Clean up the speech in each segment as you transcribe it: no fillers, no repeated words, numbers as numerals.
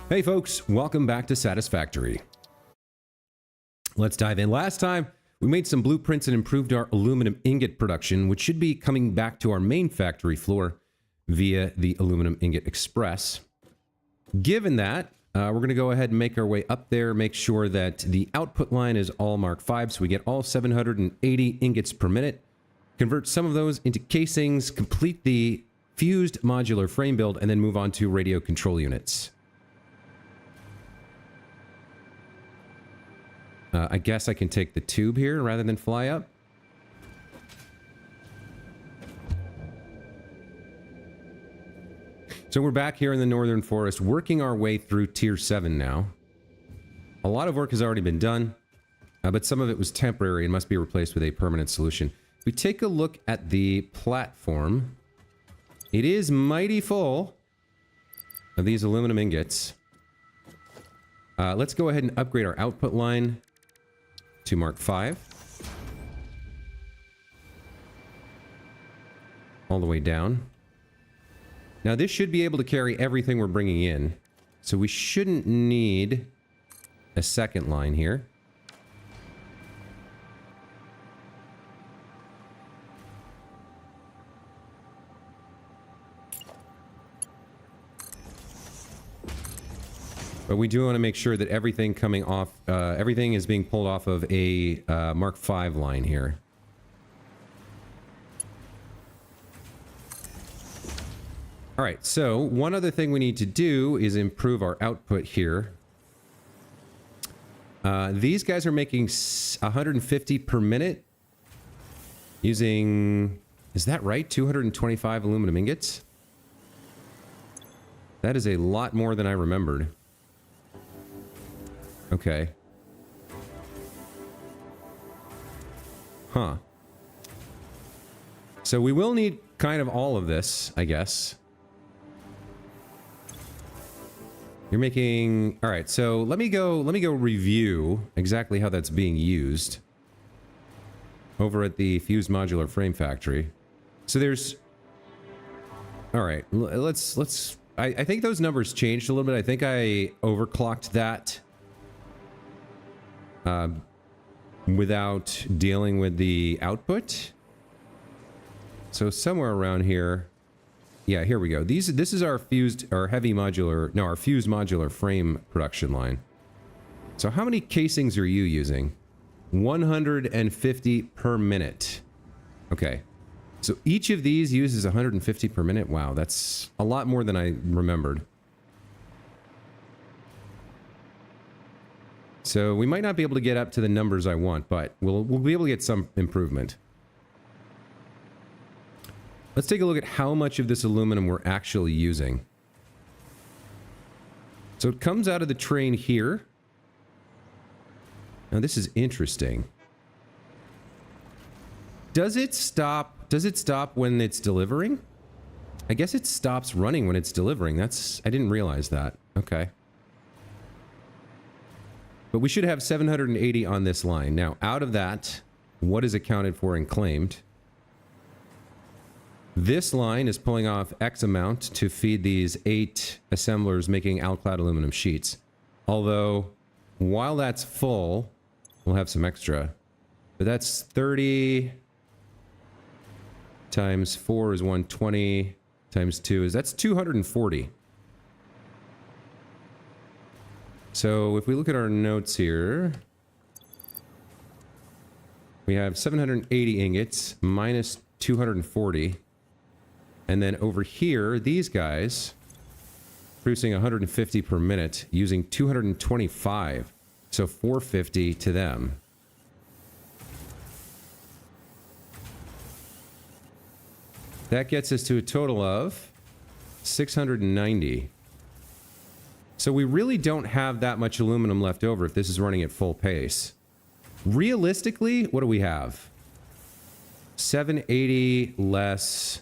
Hey folks, welcome back to Satisfactory. Let's dive in. Last time, we made some blueprints and improved our aluminum ingot production, which should be coming back to our main factory floor via the Aluminum Ingot Express. Given that, we're going to go ahead and make our way up there, make sure that the output line is all Mark 5, so we get all 780 ingots per minute, convert some of those into casings, complete the fused modular frame build, and then move on to radio control units. I guess I can take the tube here rather than fly up. So we're back here in the Northern Forest, working our way through Tier 7 now. A lot of work has already been done, but some of it was temporary and must be replaced with a permanent solution. If we take a look at the platform, it is mighty full of these aluminum ingots. Let's go ahead and upgrade our output line to Mark 5. All the way down. Now this should be able to carry everything we're bringing in. So we shouldn't need a second line here. But we do want to make sure that everything coming off, everything is being pulled off of a Mark 5 line here. All right, so one other thing we need to do is improve our output here. These guys are making 150 per minute using, is that right? 225 aluminum ingots? That is a lot more than I remembered. Okay. Huh. So we will need kind of all of this, I guess. You're making... All right, so let me go review exactly how that's being used over at the Fused Modular Frame Factory. So there's... All right, let's... I think those numbers changed a little bit. I think I overclocked that without dealing with the output. So somewhere around here, yeah, here we go. This is our fused modular frame production line. So how many casings are you using? 150 per minute. Okay. So each of these uses 150 per minute. Wow, that's a lot more than I remembered. So we might not be able to get up to the numbers I want, but we'll be able to get some improvement. Let's take a look at how much of this aluminum we're actually using. So it comes out of the train here. Now this is interesting. Does it stop when it's delivering? I guess it stops running when it's delivering. I didn't realize that. Okay. But we should have 780 on this line. Now, out of that, what is accounted for and claimed? This line is pulling off X amount to feed these 8 assemblers making alclad aluminum sheets. Although, while that's full, we'll have some extra. But that's 30 times 4 is 120 times 2 is... That's 240. So if we look at our notes here, we have 780 ingots minus 240. And then over here, these guys producing 150 per minute using 225. So 450 to them. That gets us to a total of 690. So we really don't have that much aluminum left over if this is running at full pace. Realistically, what do we have? 780 less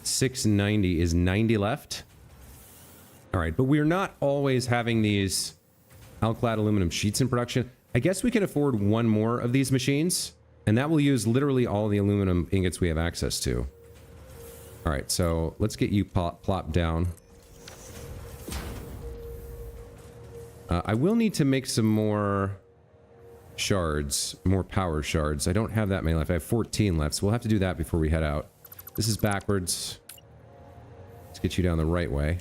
690 is 90 left. All right, but we're not always having these alclad aluminum sheets in production. I guess we can afford one more of these machines, and that will use literally all the aluminum ingots we have access to. All right, so let's get you plopped down. I will need to make some more shards, more power shards. I don't have that many left. I have 14 left, so we'll have to do that before we head out. This is backwards. Let's get you down the right way.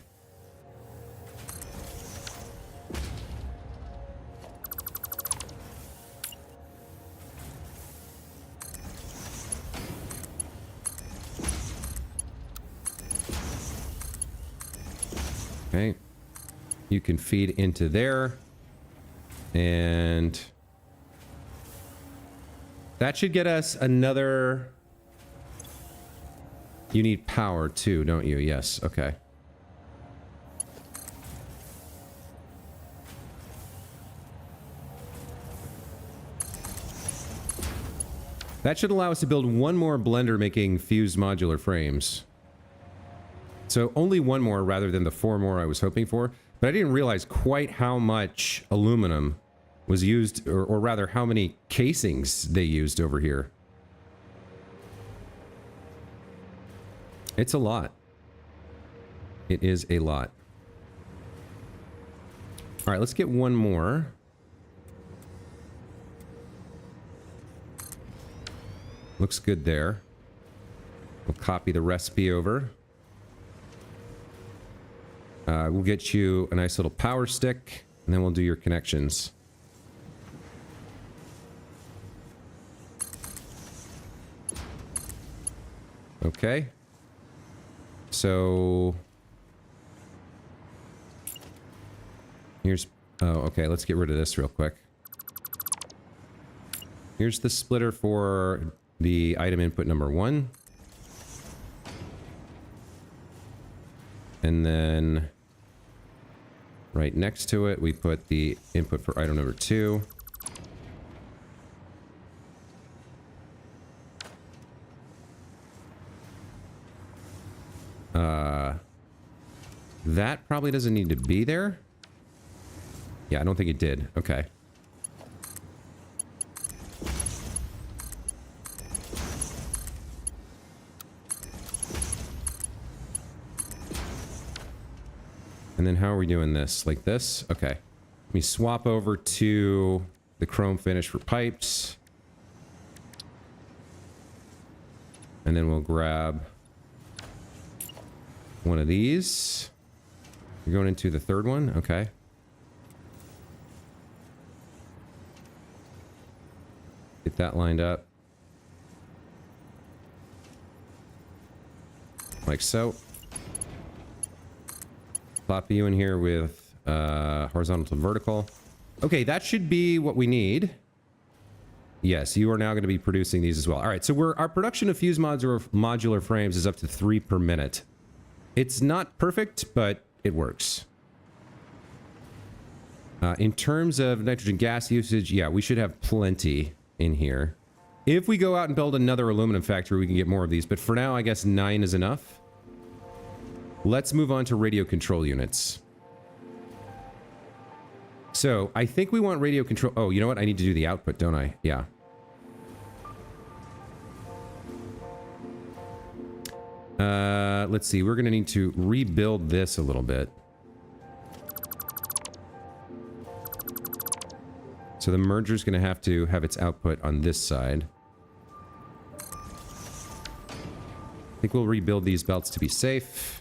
Okay. You can feed into there. And that should get us another... You need power too, don't you? Yes, okay. That should allow us to build one more blender making fused modular frames. So only one more rather than the 4 more I was hoping for. But I didn't realize quite how much aluminum was used, or rather how many casings they used over here. It's a lot. It is a lot. All right, let's get one more. Looks good there. We'll copy the recipe over. We'll get you a nice little power stick, and then we'll do your connections. Okay. So... Here's... Oh, okay, let's get rid of this real quick. Here's the splitter for the item input number 1. And then... right next to it, we put the input for item number 2. That probably doesn't need to be there. Yeah, I don't think it did. Okay. And then how are we doing this? Like this? Okay. Let me swap over to the chrome finish for pipes. And then we'll grab one of these. You're going into the third one? Okay. Get that lined up. Like so. Plop you in here with horizontal to vertical. Okay, that should be what we need. Yes, you are now going to be producing these as well. All right, so our production of fused modular frames is up to 3 per minute. It's not perfect, but it works. In terms of nitrogen gas usage, yeah, we should have plenty in here. If we go out and build another aluminum factory, we can get more of these. But for now, I guess 9 is enough. Let's move on to radio control units. So, I think we want radio control... Oh, you know what? I need to do the output, don't I? Yeah. Let's see. We're going to need to rebuild this a little bit. So the merger's going to have its output on this side. I think we'll rebuild these belts to be safe.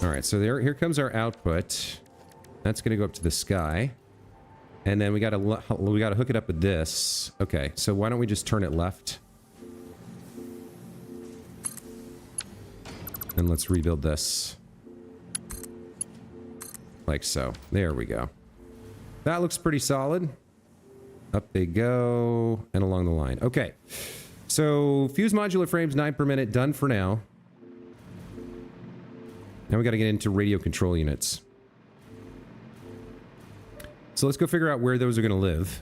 Alright, so here comes our output. That's going to go up to the sky. And then we gotta hook it up with this. Okay, so why don't we just turn it left? And let's rebuild this. Like so. There we go. That looks pretty solid. Up they go, and along the line. Okay. So, fused modular frames, 9 per minute, done for now. Now we gotta get into radio control units. So let's go figure out where those are gonna live.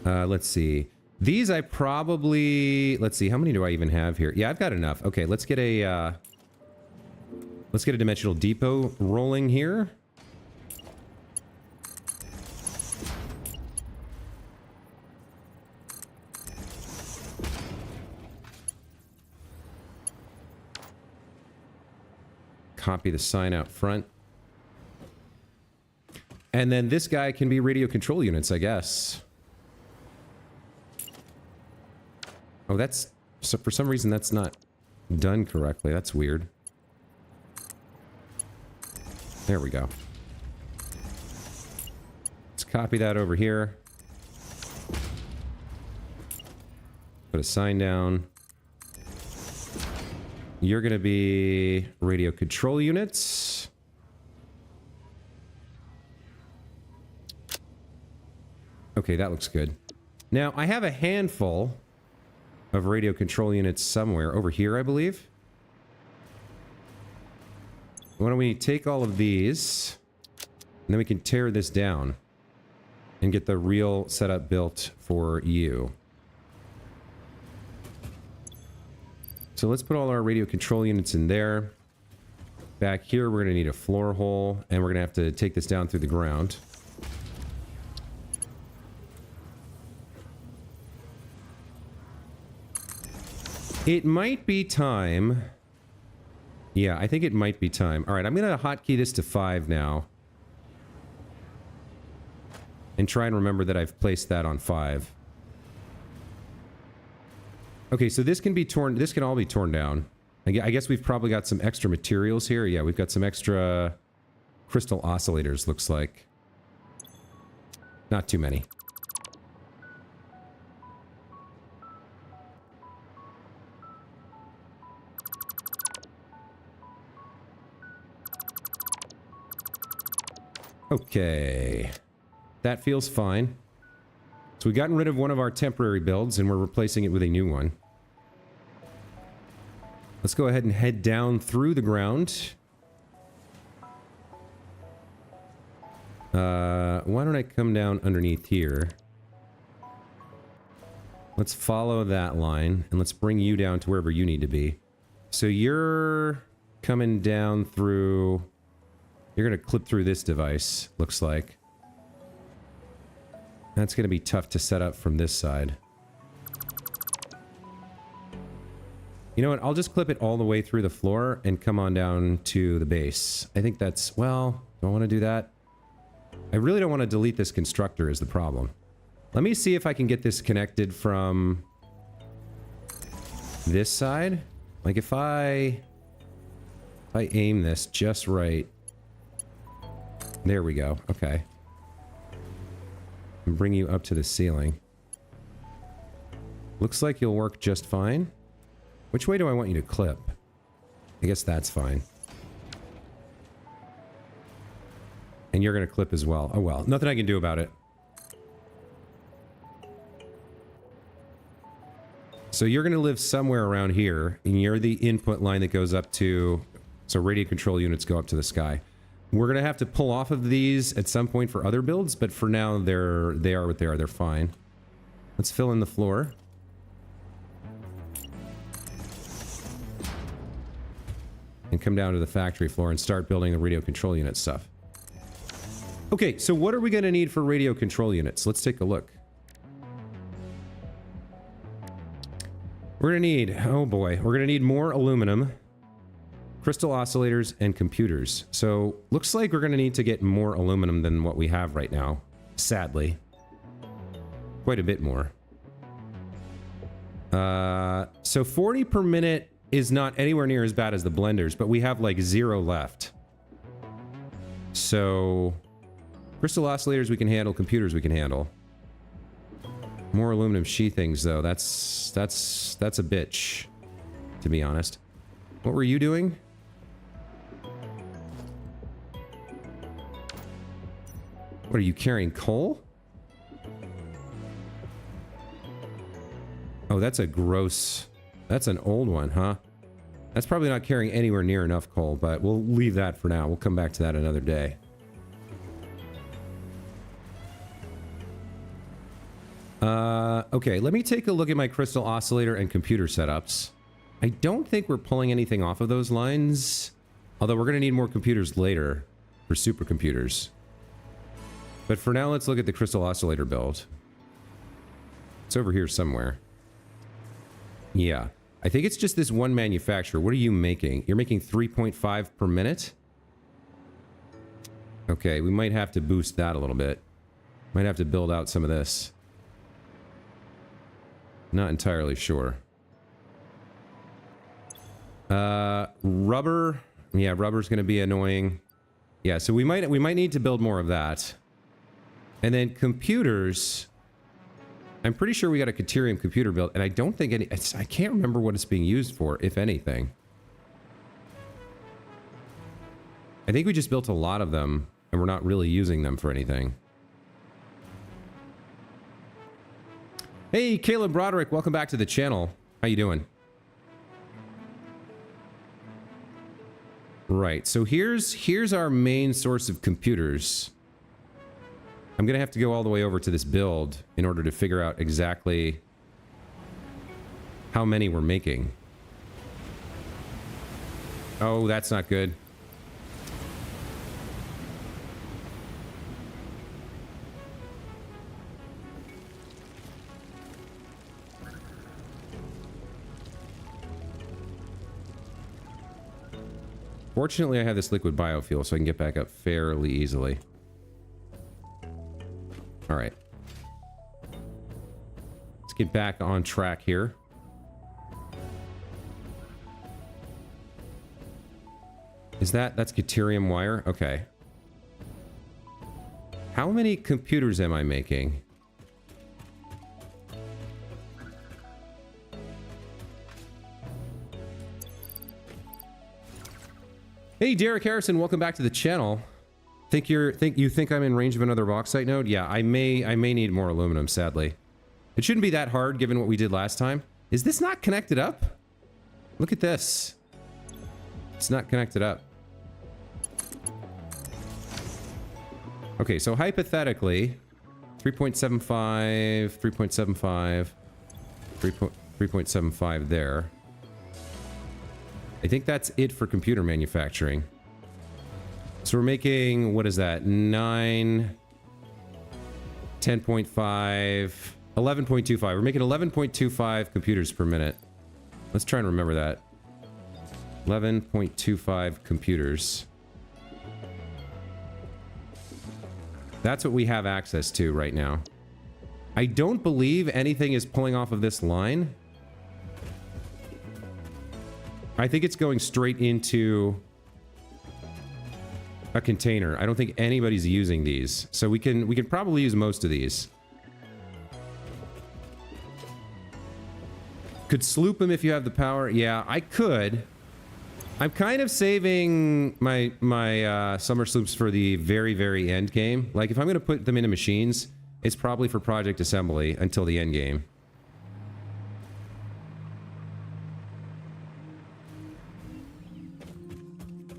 Let's see. These I probably... Let's see, how many do I even have here? Yeah, I've got enough. Okay, let's get a dimensional depot rolling here. copy the sign out front. And then this guy can be radio control units, I guess. Oh, that's... So for some reason, that's not done correctly. That's weird. There we go. Let's copy that over here. Put a sign down. You're going to be radio control units. Okay, that looks good. Now, I have a handful of radio control units somewhere. Over here, I believe. Why don't we take all of these, and then we can tear this down and get the real setup built for you. So let's put all our radio control units in there. Back here, we're going to need a floor hole, and we're going to have to take this down through the ground. It might be time. Yeah, I think it might be time. All right, I'm going to hotkey this to 5 now. And try and remember that I've placed that on 5. Okay, so this can be torn. This can all be torn down. I guess we've probably got some extra materials here. Yeah, we've got some extra crystal oscillators, looks like. Not too many. Okay. That feels fine. So we've gotten rid of one of our temporary builds, and we're replacing it with a new one. Let's go ahead and head down through the ground. Why don't I come down underneath here? Let's follow that line, and let's bring you down to wherever you need to be. So you're coming down through... You're going to clip through this device, looks like. That's going to be tough to set up from this side. You know what? I'll just clip it all the way through the floor and come on down to the base. I think that's... Well, do I want to do that? I really don't want to delete this constructor is the problem. Let me see if I can get this connected from this side. Like if I aim this just right. There we go. Okay. And bring you up to the ceiling. Looks like you'll work just fine. Which way do I want you to clip? I guess that's fine. And you're going to clip as well. Oh well, nothing I can do about it. So you're going to live somewhere around here, and you're the input line that goes up to... So radio control units go up to the sky. We're going to have to pull off of these at some point for other builds, but for now, they are what they are. They're fine. Let's fill in the floor. And come down to the factory floor and start building the radio control unit stuff. Okay, so what are we going to need for radio control units? Let's take a look. We're going to need... Oh boy. We're going to need more aluminum, crystal oscillators, and computers. So, looks like we're going to need to get more aluminum than what we have right now. Sadly. Quite a bit more. So 40 per minute is not anywhere near as bad as the blenders, but we have like 0 left. So, crystal oscillators we can handle, computers we can handle. More aluminum sheathings though, that's a bitch, to be honest. What were you doing? What are you carrying, coal? Oh, that's a gross... That's an old one, huh? That's probably not carrying anywhere near enough coal, but we'll leave that for now. We'll come back to that another day. Okay, let me take a look at my crystal oscillator and computer setups. I don't think we're pulling anything off of those lines, although we're going to need more computers later for supercomputers. But for now, let's look at the crystal oscillator build. It's over here somewhere. Yeah. I think it's just this one manufacturer. What are you making? You're making 3.5 per minute? Okay, we might have to boost that a little bit. Might have to build out some of this. Not entirely sure. Rubber. Yeah, rubber's going to be annoying. Yeah, so we might need to build more of that. And then computers. I'm pretty sure we got a Caterium computer built, and I don't think any... I can't remember what it's being used for, if anything. I think we just built a lot of them, and we're not really using them for anything. Hey, Caleb Broderick, welcome back to the channel. How you doing? Right, so here's our main source of computers. I'm gonna have to go all the way over to this build in order to figure out exactly how many we're making. Oh, that's not good. Fortunately, I have this liquid biofuel, so I can get back up fairly easily. All right. Let's get back on track here. That's Caterium wire? Okay. How many computers am I making? Hey, Derek Harrison, welcome back to the channel. You think I'm in range of another bauxite node? Yeah, I may need more aluminum, sadly. It shouldn't be that hard given what we did last time. Is this not connected up? Look at this. It's not connected up. Okay, so hypothetically, 3.75, 3.75, 3.75 there. I think that's it for computer manufacturing. So we're making, what is that? 9, 10.5, 11.25. We're making 11.25 computers per minute. Let's try and remember that. 11.25 computers. That's what we have access to right now. I don't believe anything is pulling off of this line. I think it's going straight into a container. I don't think anybody's using these. So we can probably use most of these. Could sloop them if you have the power. Yeah, I could. I'm kind of saving my summer sloops for the very, very end game. Like, if I'm going to put them into machines, it's probably for project assembly until the end game.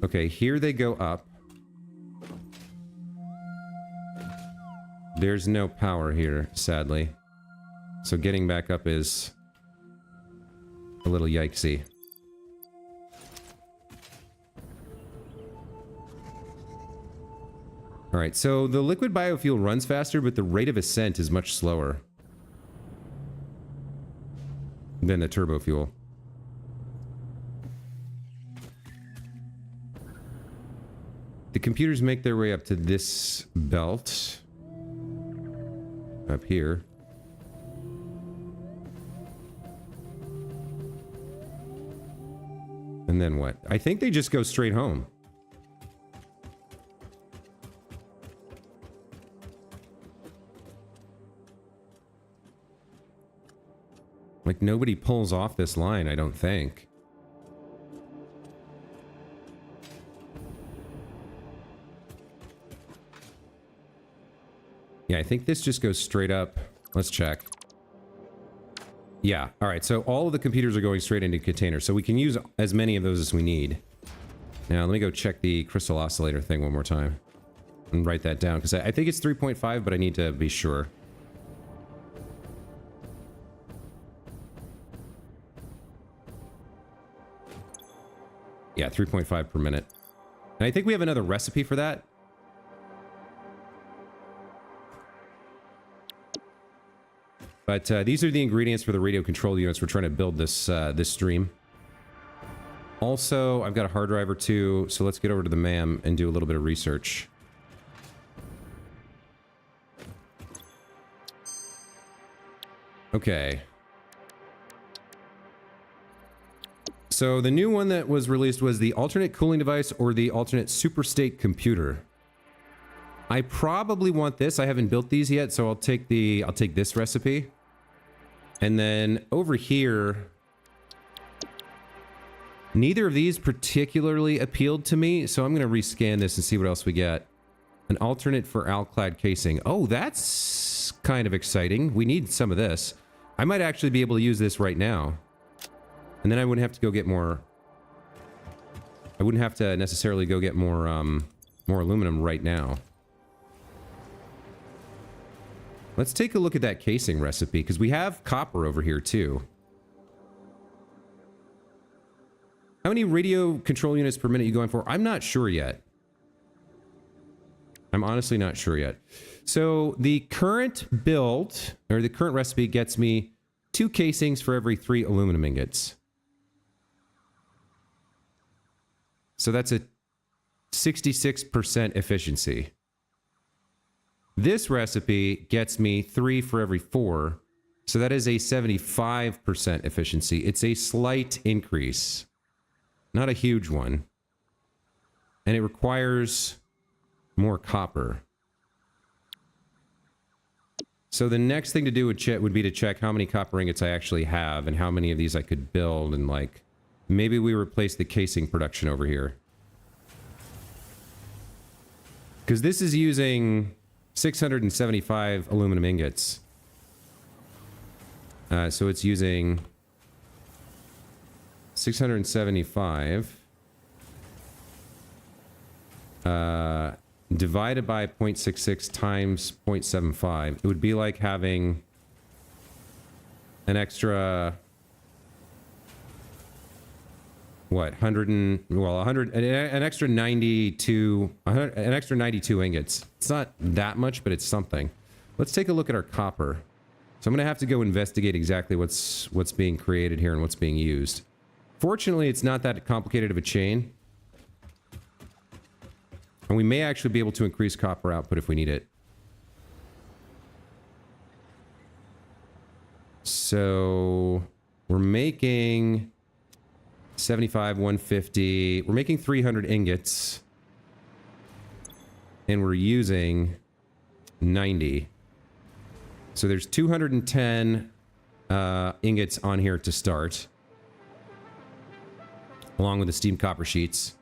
Okay, here they go up. There's no power here, sadly. So getting back up is a little yikesy. Alright, so the liquid biofuel runs faster, but the rate of ascent is much slower than the turbo fuel. The computers make their way up to this belt. Up here. And then what? I think they just go straight home. Like, nobody pulls off this line, I don't think. Yeah, I think this just goes straight up. Let's check. Yeah, alright, so all of the computers are going straight into containers, so we can use as many of those as we need. Now, let me go check the crystal oscillator thing one more time. And write that down, because I think it's 3.5, but I need to be sure. Yeah, 3.5 per minute. And I think we have another recipe for that. But these are the ingredients for the radio control units we're trying to build this this stream. Also, I've got a hard drive or two, so let's get over to the MAM and do a little bit of research. Okay. So the new one that was released was the alternate cooling device or the alternate superstate computer. I probably want this. I haven't built these yet, so I'll take this recipe. And then over here, neither of these particularly appealed to me, so I'm going to rescan this and see what else we get. An alternate for alclad casing. Oh, that's kind of exciting. We need some of this. I might actually be able to use this right now. And then I wouldn't have to go get more... I wouldn't have to necessarily go get more aluminum right now. Let's take a look at that casing recipe, because we have copper over here, too. How many radio control units per minute are you going for? I'm not sure yet. I'm honestly not sure yet. So the current build, or the current recipe, gets me 2 casings for every 3 aluminum ingots. So that's a 66% efficiency. This recipe gets me 3 for every 4. So that is a 75% efficiency. It's a slight increase. Not a huge one. And it requires more copper. So the next thing to do would be to check how many copper ingots I actually have and how many of these I could build, and like maybe we replace the casing production over here. Because this is using 675 aluminum ingots. So it's using 675 divided by 0.66 times 0.75. It would be like having an extra, what, 100 and, well, 100, an extra 92, an extra 92 ingots. It's not that much, but it's something. Let's take a look at our copper. So I'm going to have to go investigate exactly what's being created here and what's being used. Fortunately, it's not that complicated of a chain. And we may actually be able to increase copper output if we need it. So we're making 75, 150. We're making 300 ingots. And we're using 90. So there's 210 ingots on here to start. Along with the steam copper sheets.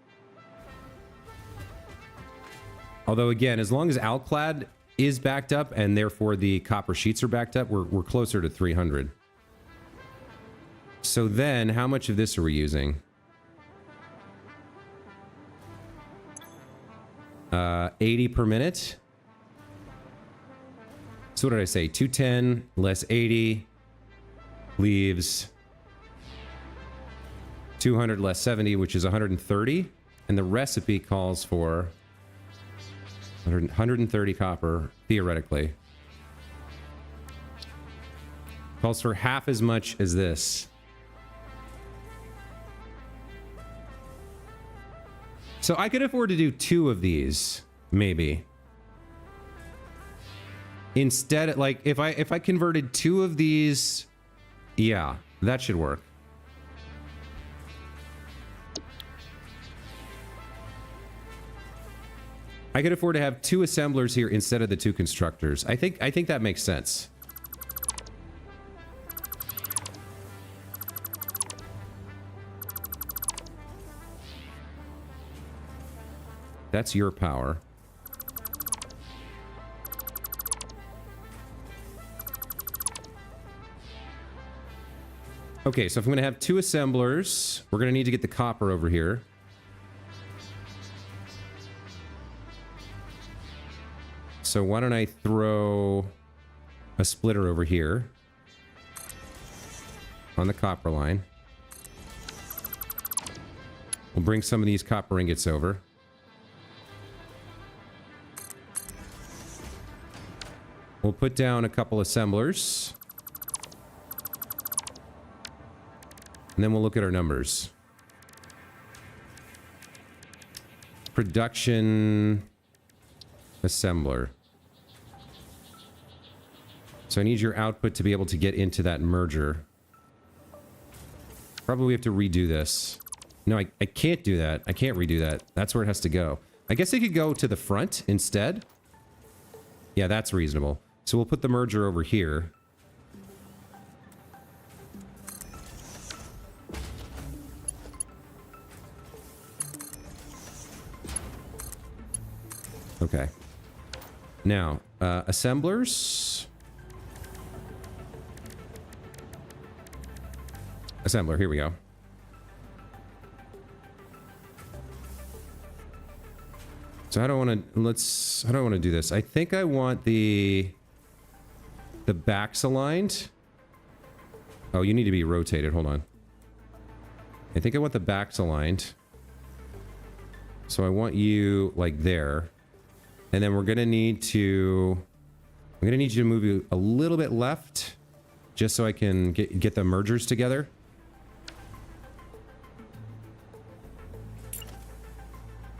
Although, again, as long as alclad is backed up and therefore the copper sheets are backed up, we're closer to 300. So then, how much of this are we using? 80 per minute. So what did I say? 210 less 80 leaves 200 less 70, which is 130. And the recipe calls for 130 copper, theoretically. Calls for half as much as this. So I could afford to do 2 of these, maybe. Instead, like, if I converted 2 of these, yeah, that should work. I could afford to have 2 assemblers here instead of the 2 constructors. I think that makes sense. That's your power. Okay, so if I'm going to have 2 assemblers, we're going to need to get the copper over here. So why don't I throw a splitter over here on the copper line. We'll bring some of these copper ingots over. We'll put down a couple assemblers. And then we'll look at our numbers. Production assembler. So I need your output to be able to get into that merger. Probably have to redo this. No, I can't do that. I can't redo that. That's where it has to go. I guess it could go to the front instead. Yeah, that's reasonable. So we'll put the merger over here. Okay. Now, assemblers. Assembler, here we go. So how do I want to, how do I want to do this? I think I want the backs aligned. Oh, you need to be rotated. Hold on. I think I want the backs aligned. So I want you like there. And then we're going to need to, I'm going to need you to move you a little bit left just so I can get the mergers together.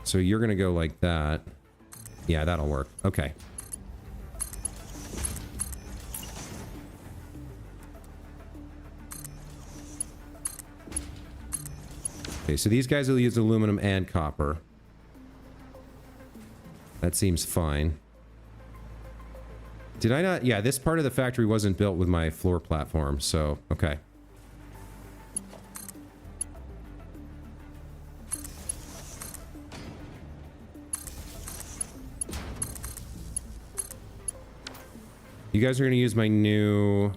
So you're going to go like that. Yeah, that'll work. Okay. Okay, so these guys will use aluminum and copper. That seems fine. Did I not? Yeah, this part of the factory wasn't built with my floor platform, so okay. You guys are going to use my new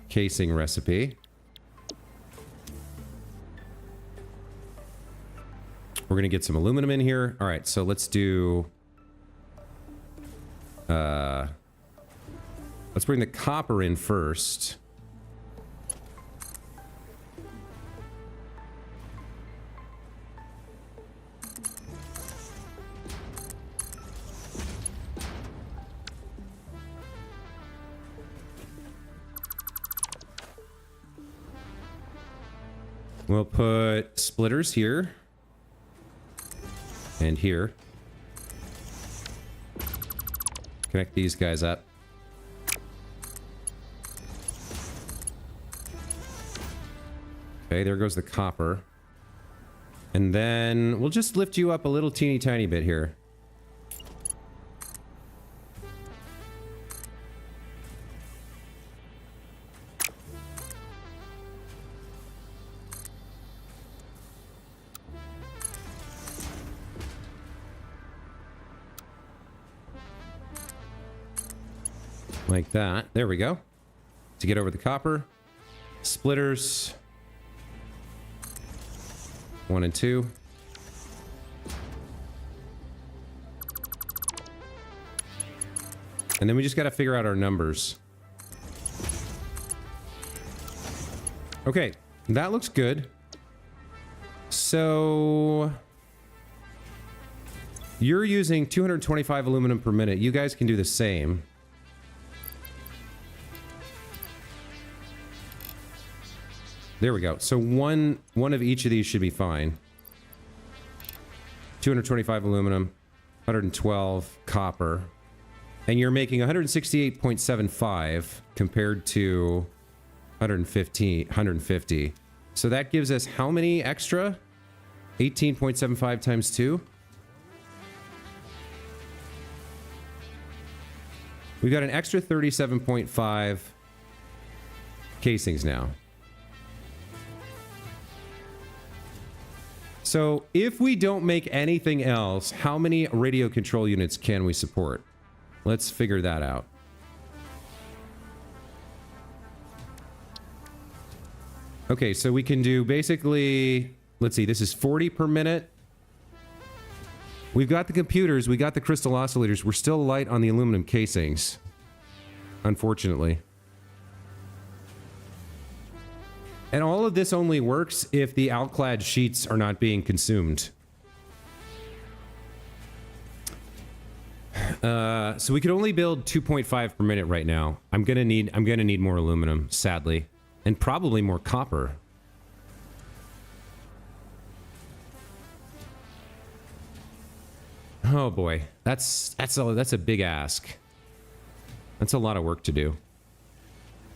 casing recipe. We're going to get some aluminum in here. All right, so let's do... let's bring the copper in first. We'll put splitters here. And here. Connect these guys up. Okay, there goes the copper. And then we'll just lift you up a little teeny tiny bit here. Like that. There we go. To get over the copper. Splitters. 1 and 2. And then we just got to figure out our numbers. Okay, that looks good. So you're using 225 aluminum per minute. You guys can do the same. There we go. So one of each of these should be fine. 225 aluminum, 112 copper. And you're making 168.75 compared to 150. So that gives us how many extra? 18.75 times 2? We've got an extra 37.5 casings now. So if we don't make anything else, how many radio control units can we support? Let's figure that out. Okay, so we can do basically, let's see, this is 40 per minute. We've got the computers, we got the crystal oscillators. We're still light on the aluminum casings, unfortunately. And all of this only works if the outclad sheets are not being consumed. So we could only build 2.5 per minute right now. I'm gonna need more aluminum, sadly, and probably more copper. Oh boy, that's a big ask. That's a lot of work to do.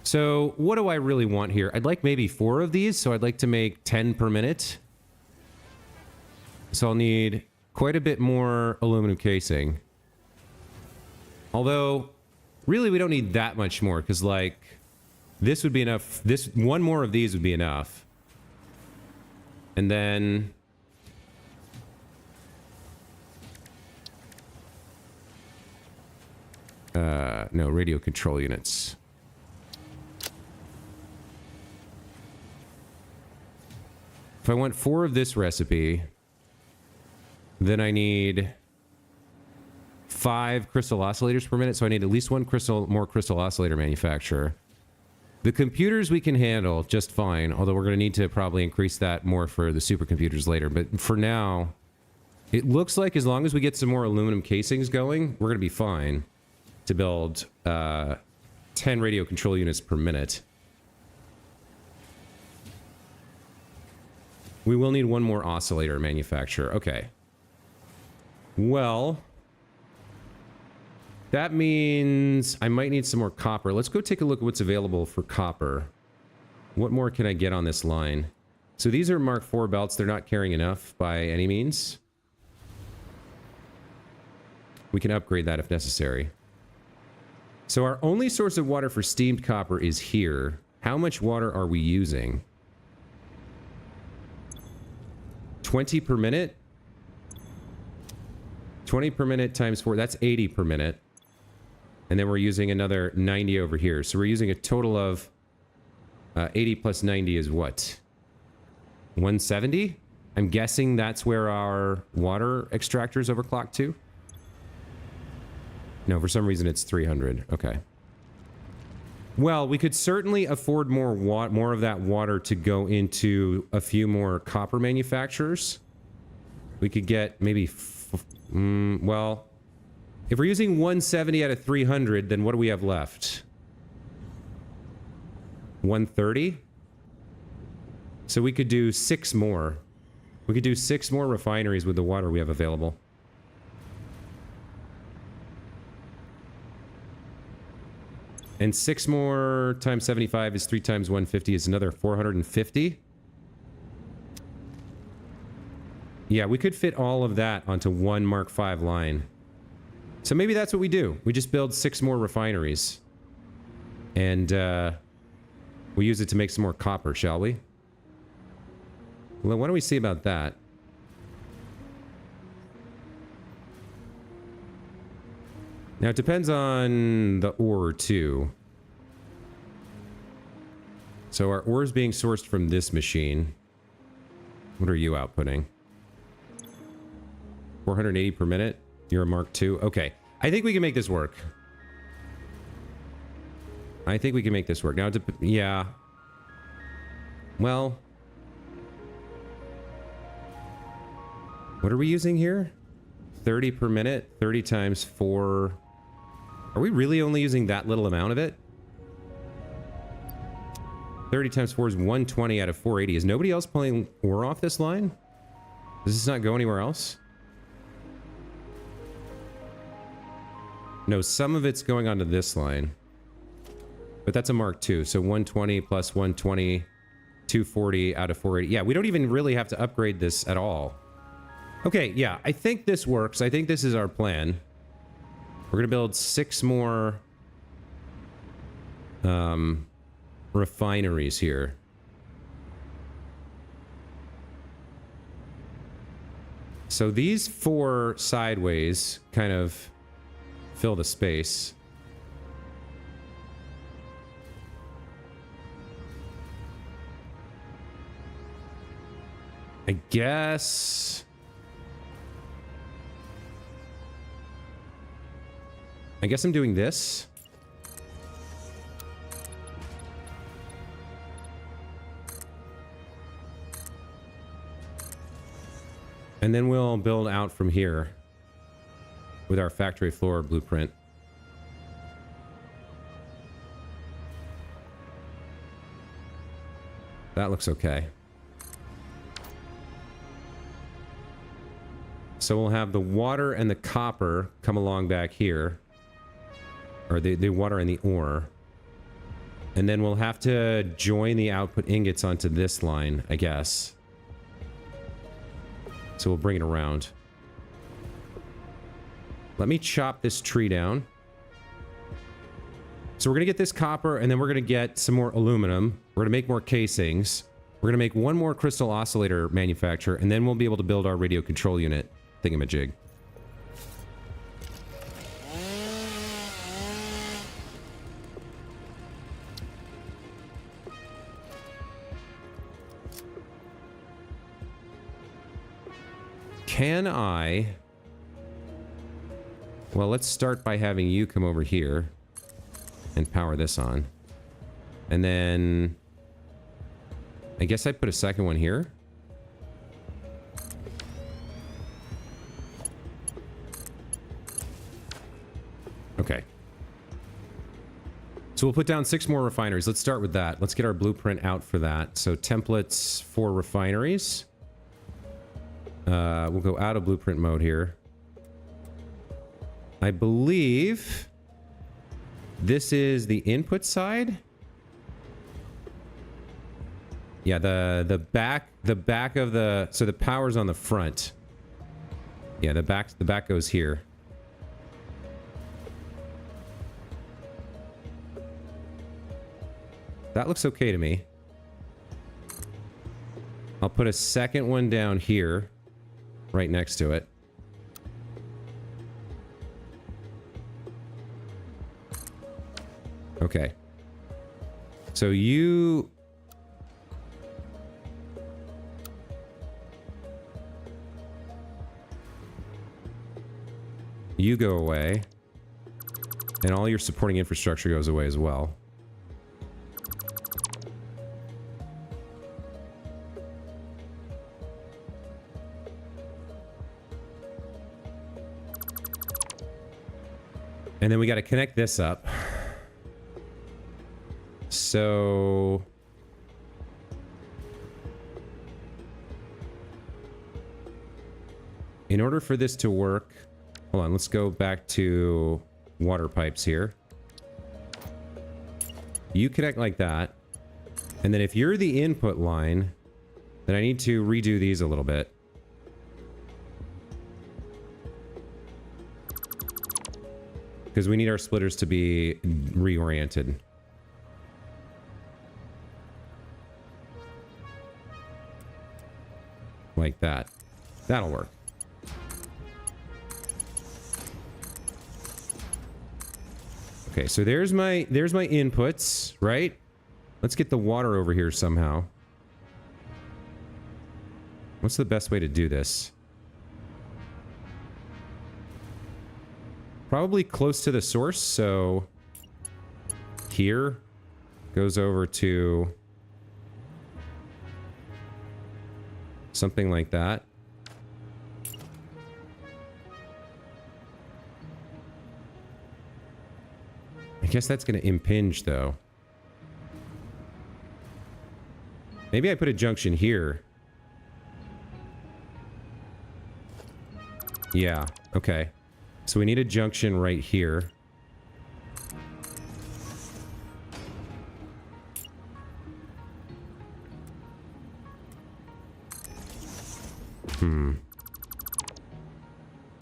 So what do I really want here? I'd like maybe 4 of these, so I'd like to make 10 per minute. So I'll need quite a bit more aluminum casing. Although, really we don't need that much more, because like, this would be enough. This one more of these would be enough. And then... no, radio control units. If I want 4 of this recipe, then I need 5 crystal oscillators per minute, so I need at least one more crystal oscillator manufacturer. The computers we can handle just fine, although we're going to need to probably increase that more for the supercomputers later. But for now, it looks like as long as we get some more aluminum casings going, we're going to be fine to build 10 radio control units per minute. We will need one more oscillator manufacturer. Okay. Well, that means I might need some more copper. Let's go take a look at what's available for copper. What more can I get on this line? So these are Mark IV belts. They're not carrying enough by any means. We can upgrade that if necessary. So our only source of water for steamed copper is here. How much water are we using? 20 per minute? 20 per minute times 4, that's 80 per minute. And then we're using another 90 over here. So we're using a total of 80 plus 90 is what? 170? I'm guessing that's where our water extractor is overclocked to. No, for some reason it's 300. Okay. Well, we could certainly afford more of that water to go into a few more copper manufacturers. We could get maybe... well, if we're using 170 out of 300, then what do we have left? 130? So we could do 6 more. We could do 6 more refineries with the water we have available. And 6 more times 75 is 3 times 150 is another 450. Yeah, we could fit all of that onto one Mark V line. So maybe that's what we do. We just build 6 more refineries. And we use it to make some more copper, shall we? Well, what do we see about that? Now, it depends on the ore, too. So our ore is being sourced from this machine. What are you outputting? 480 per minute? You're a Mark II? Okay. I think we can make this work. I think we can make this work. Now, yeah. Well. What are we using here? 30 per minute? 30 times 4... Are we really only using that little amount of it? 30 times 4 is 120 out of 480. Is nobody else pulling ore off this line? Does this not go anywhere else? No, some of it's going onto this line. But that's a Mark II, so 120 plus 120, 240 out of 480. Yeah, we don't even really have to upgrade this at all. Okay, yeah, I think this works. I think this is our plan. We're going to build 6 more refineries here. So these 4 sideways kind of fill the space. I guess... I'm doing this. And then we'll build out from here with our factory floor blueprint. That looks okay. So we'll have the water and the copper come along back here. Or the water and the ore. And then we'll have to join the output ingots onto this line, I guess. So we'll bring it around. Let me chop this tree down. So we're going to get this copper, and then we're going to get some more aluminum. We're going to make more casings. We're going to make one more crystal oscillator manufacturer, and then we'll be able to build our radio control unit thingamajig. Can I... Well, let's start by having you come over here and power this on. And then... I guess I put a second one here. Okay. So we'll put down 6 more refineries. Let's start with that. Let's get our blueprint out for that. So templates for refineries. We'll go out of blueprint mode here. I believe this is the input side. Yeah, the back of the, so the power's on the front. Yeah, the back goes here. That looks okay to me. I'll put a second one down here, right next to it. Okay. So you... You go away. And all your supporting infrastructure goes away as well. And then we got to connect this up. So... in order for this to work... Hold on, let's go back to water pipes here. You connect like that. And then if you're the input line, then I need to redo these a little bit. Because we need our splitters to be reoriented. Like that. That'll work. Okay, so there's my inputs, right? Let's get the water over here somehow. What's the best way to do this? Probably close to the source, so here goes over to something like that. I guess that's going to impinge, though. Maybe I put a junction here. Yeah, okay. So we need a junction right here.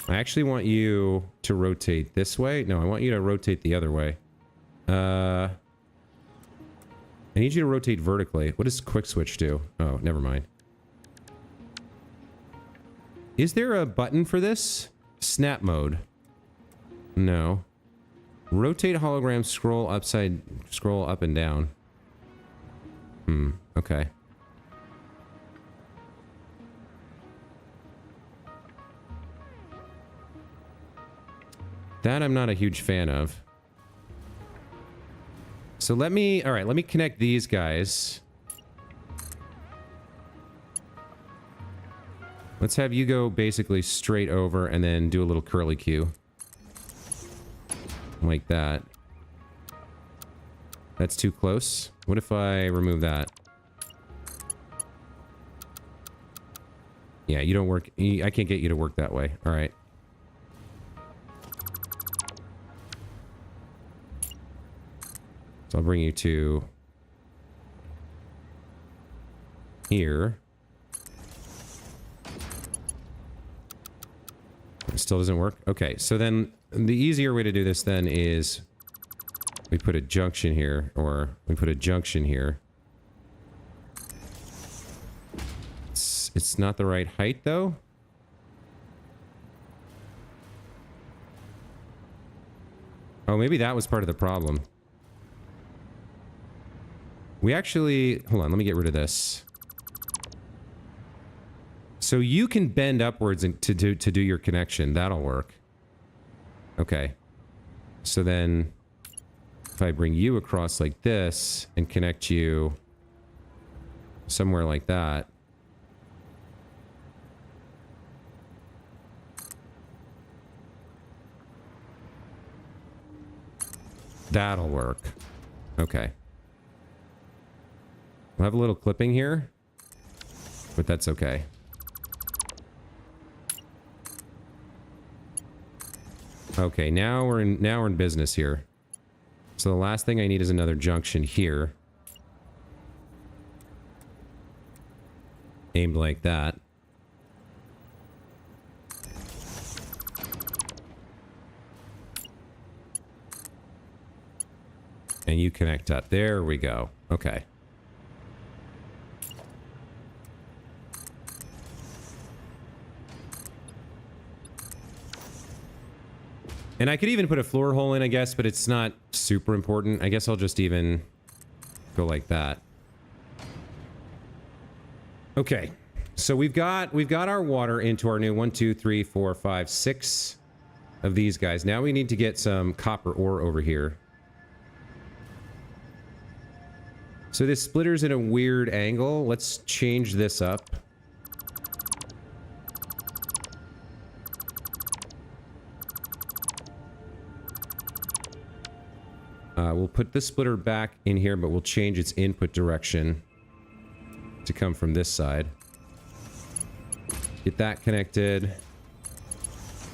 I actually want you to rotate this way. No, I want you to rotate the other way. I need you to rotate vertically. What does quick switch do? Oh, never mind. Is there a button for this? Snap mode. No. Rotate hologram, scroll up and down. Okay. That I'm not a huge fan of. So let me connect these guys. Let's have you go basically straight over and then do a little curly Q. Like that. That's too close. What if I remove that? Yeah, you don't work. I can't get you to work that way. All right. So I'll bring you to here. It still doesn't work. Okay, so then the easier way to do this then is we put a junction here, or we put a junction here. It's not the right height though. Oh, maybe that was part of the problem. We actually... Hold on, let me get rid of this. So you can bend upwards to do your connection. That'll work. Okay. So then... if I bring you across like this and connect you somewhere like that... that'll work. Okay. We'll have a little clipping here, but that's okay. Okay, now we're in business here. So the last thing I need is another junction here. Aimed like that. And you connect up. There we go. Okay. And I could even put a floor hole in, I guess, but it's not super important. I guess I'll just even go like that. Okay. So we've got our water into our new 1, 2, 3, 4, 5, 6 of these guys. Now we need to get some copper ore over here. So this splitter's in a weird angle. Let's change this up. We'll put this splitter back in here, but we'll change its input direction to come from this side. Get that connected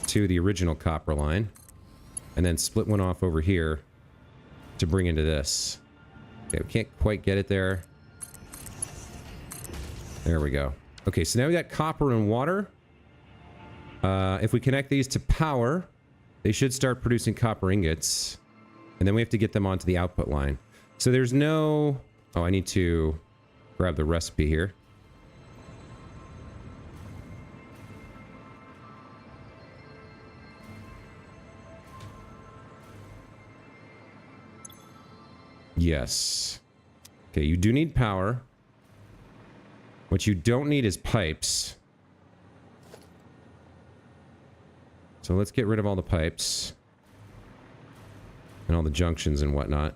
to the original copper line. And then split one off over here to bring into this. Okay, we can't quite get it there. There we go. Okay, so now we got copper and water. If we connect these to power, they should start producing copper ingots. And then we have to get them onto the output line. So there's no... Oh, I need to grab the recipe here. Yes. Okay, you do need power. What you don't need is pipes. So let's get rid of all the pipes. And all the junctions and whatnot.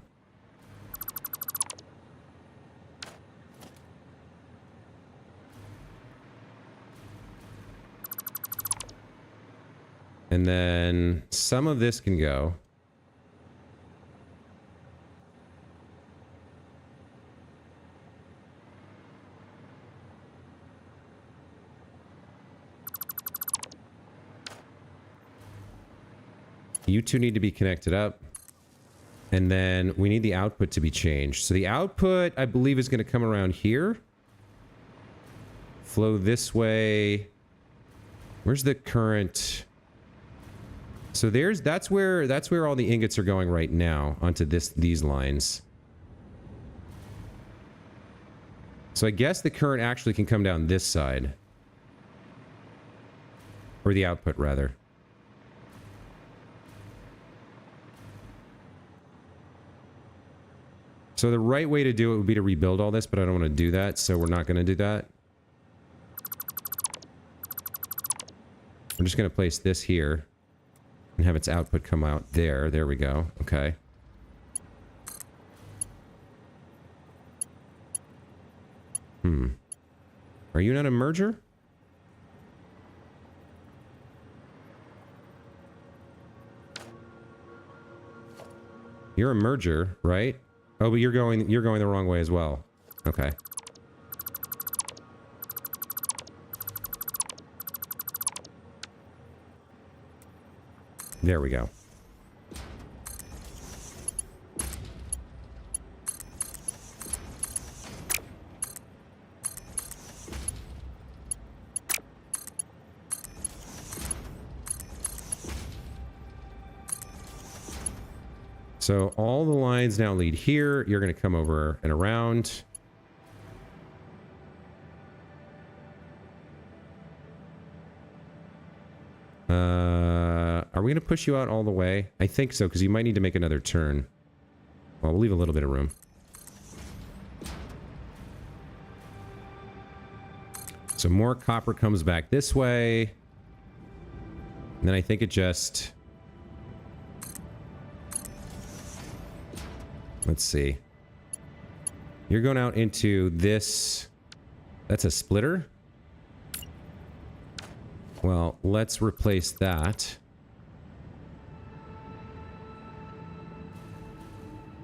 And then some of this can go. You two need to be connected up. And then we need the output to be changed. So the output, I believe, is going to come around here. Flow this way. Where's the current? So that's where all the ingots are going right now, onto these lines. So I guess the current actually can come down this side. Or the output, rather. So the right way to do it would be to rebuild all this, but I don't want to do that, so we're not going to do that. I'm just going to place this here and have its output come out there. There we go. Okay. Are you not a merger? You're a merger, right? Oh, but you're going the wrong way as well. Okay. There we go. So all the lines now lead here. You're going to come over and around. Are we going to push you out all the way? I think so, because you might need to make another turn. Well, we'll leave a little bit of room. So more copper comes back this way. And then I think it just... Let's see. You're going out into this... That's a splitter? Well, let's replace that.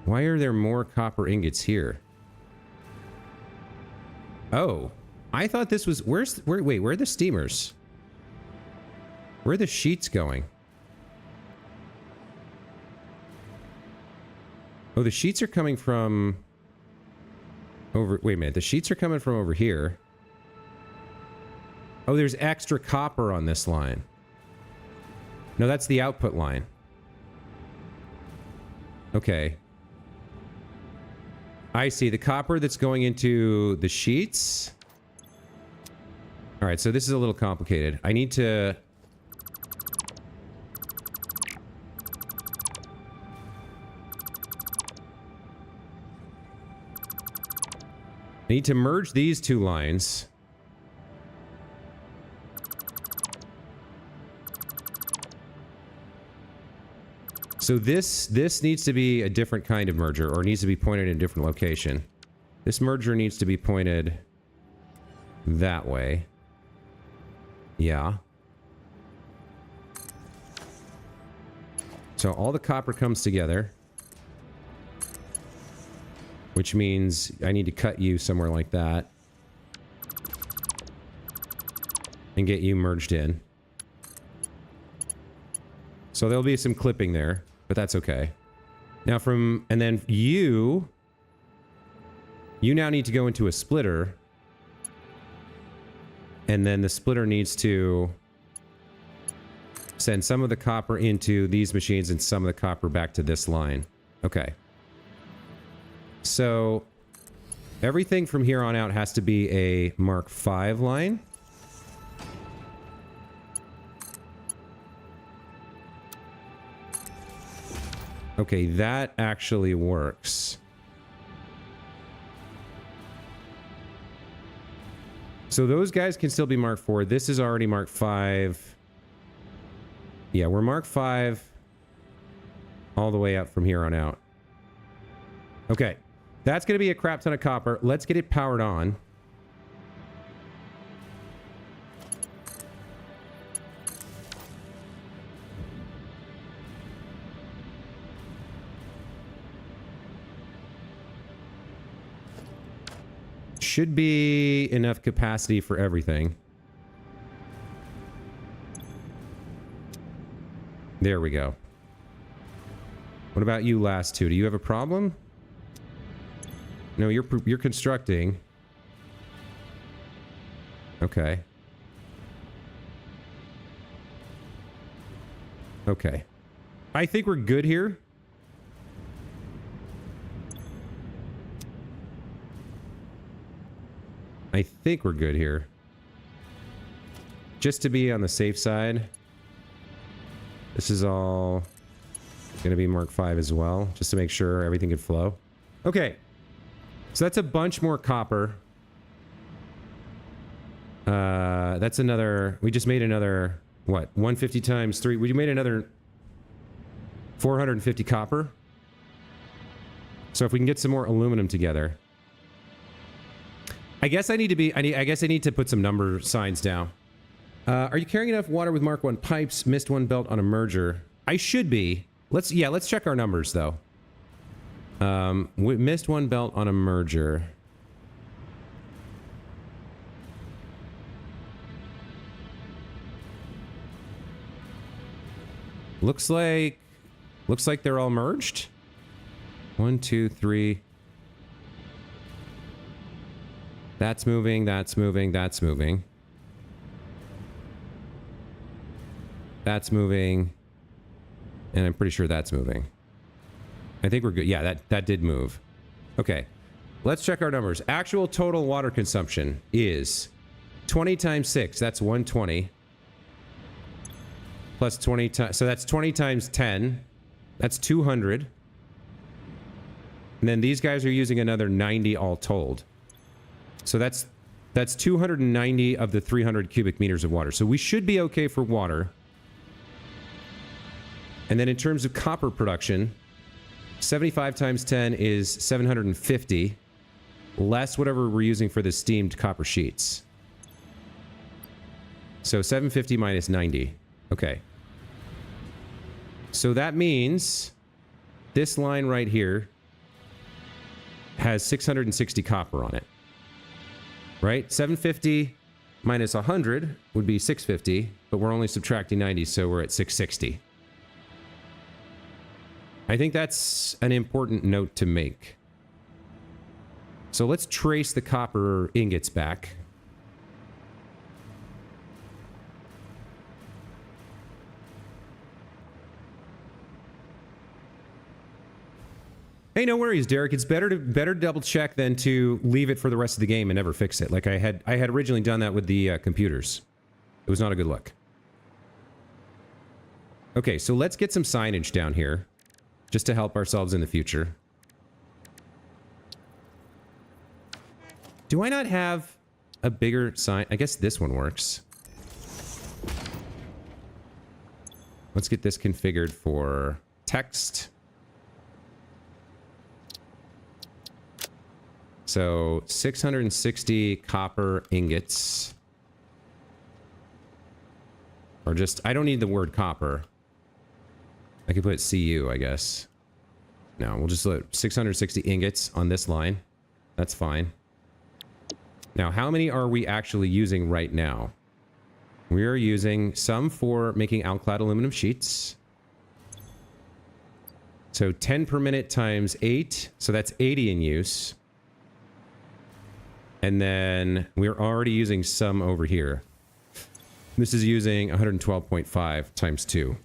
Why are there more copper ingots here? Oh, I thought this was... Wait, where are the steamers? Where are the sheets going? Oh, the sheets are coming from... Wait a minute, the sheets are coming from over here. Oh, there's extra copper on this line. No, that's the output line. Okay. I see. The copper that's going into the sheets. Alright, so this is a little complicated. I need to... I need to merge these two lines. So this needs to be a different kind of merger, or needs to be pointed in a different location. This merger needs to be pointed that way. Yeah. So all the copper comes together. Which means I need to cut you somewhere like that. And get you merged in. So there'll be some clipping there, but that's okay. Now and then you now need to go into a splitter. And then the splitter needs to send some of the copper into these machines and some of the copper back to this line. Okay. So everything from here on out has to be a Mark V line. Okay, that actually works. So those guys can still be Mark IV. This is already Mark V. Yeah, we're Mark V all the way up from here on out. Okay. That's going to be a crap ton of copper. Let's get it powered on. Should be enough capacity for everything. There we go. What about you last two? Do you have a problem? No, you're constructing. Okay. Okay. I think we're good here. I think we're good here. Just to be on the safe side. This is all going to be Mark V as well, just to make sure everything could flow. Okay. So that's a bunch more copper. That's another... We just made another... What? 150 times 3. We made another 450 copper. So if we can get some more aluminum together... I guess I need to be... I guess I need to put some number signs down. Are you carrying enough water with Mark 1 pipes? Missed one belt on a merger. I should be. Let's check our numbers, though. We missed one belt on a merger. Looks like they're all merged. 1, 2, 3. That's moving, that's moving, that's moving. That's moving. And I'm pretty sure that's moving. I think we're good. Yeah, that did move. Okay. Let's check our numbers. Actual total water consumption is 20 times 6. That's 120. Plus 20 times... So that's 20 times 10. That's 200. And then these guys are using another 90 all told. So that's 290 of the 300 cubic meters of water. So we should be okay for water. And then in terms of copper production, 75 times 10 is 750, less whatever we're using for the steamed copper sheets. So 750 minus 90. Okay. So that means this line right here has 660 copper on it. Right? 750 minus 100 would be 650, but we're only subtracting 90, so we're at 660. I think that's an important note to make. So let's trace the copper ingots back. Hey, no worries, Derek. It's better to double check than to leave it for the rest of the game and never fix it. Like I had originally done that with the computers. It was not a good look. Okay, so let's get some signage down here, just to help ourselves in the future. Do I not have a bigger sign? I guess this one works. Let's get this configured for text. So 660 copper ingots. Or just, I don't need the word copper. I could put CU, I guess. No, we'll just let 660 ingots on this line. That's fine. Now, how many are we actually using right now? We are using some for making alclad aluminum sheets. So 10 per minute times 8. So that's 80 in use. And then we're already using some over here. This is using 112.5 times 2.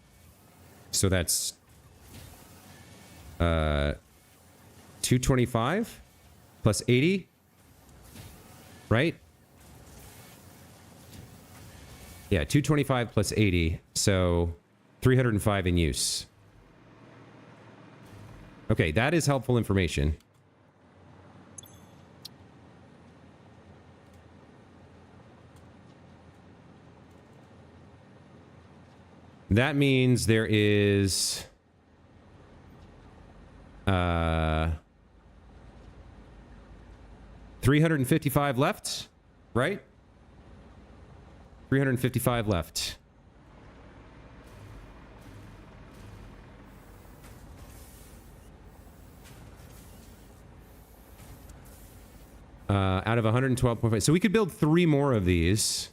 So that's 225 plus 80, right? Yeah, 225 plus 80, so 305 in use. Okay, that is helpful information. That means there is 355 left, right? 355 left. Out of 112.5. So we could build 3 more of these.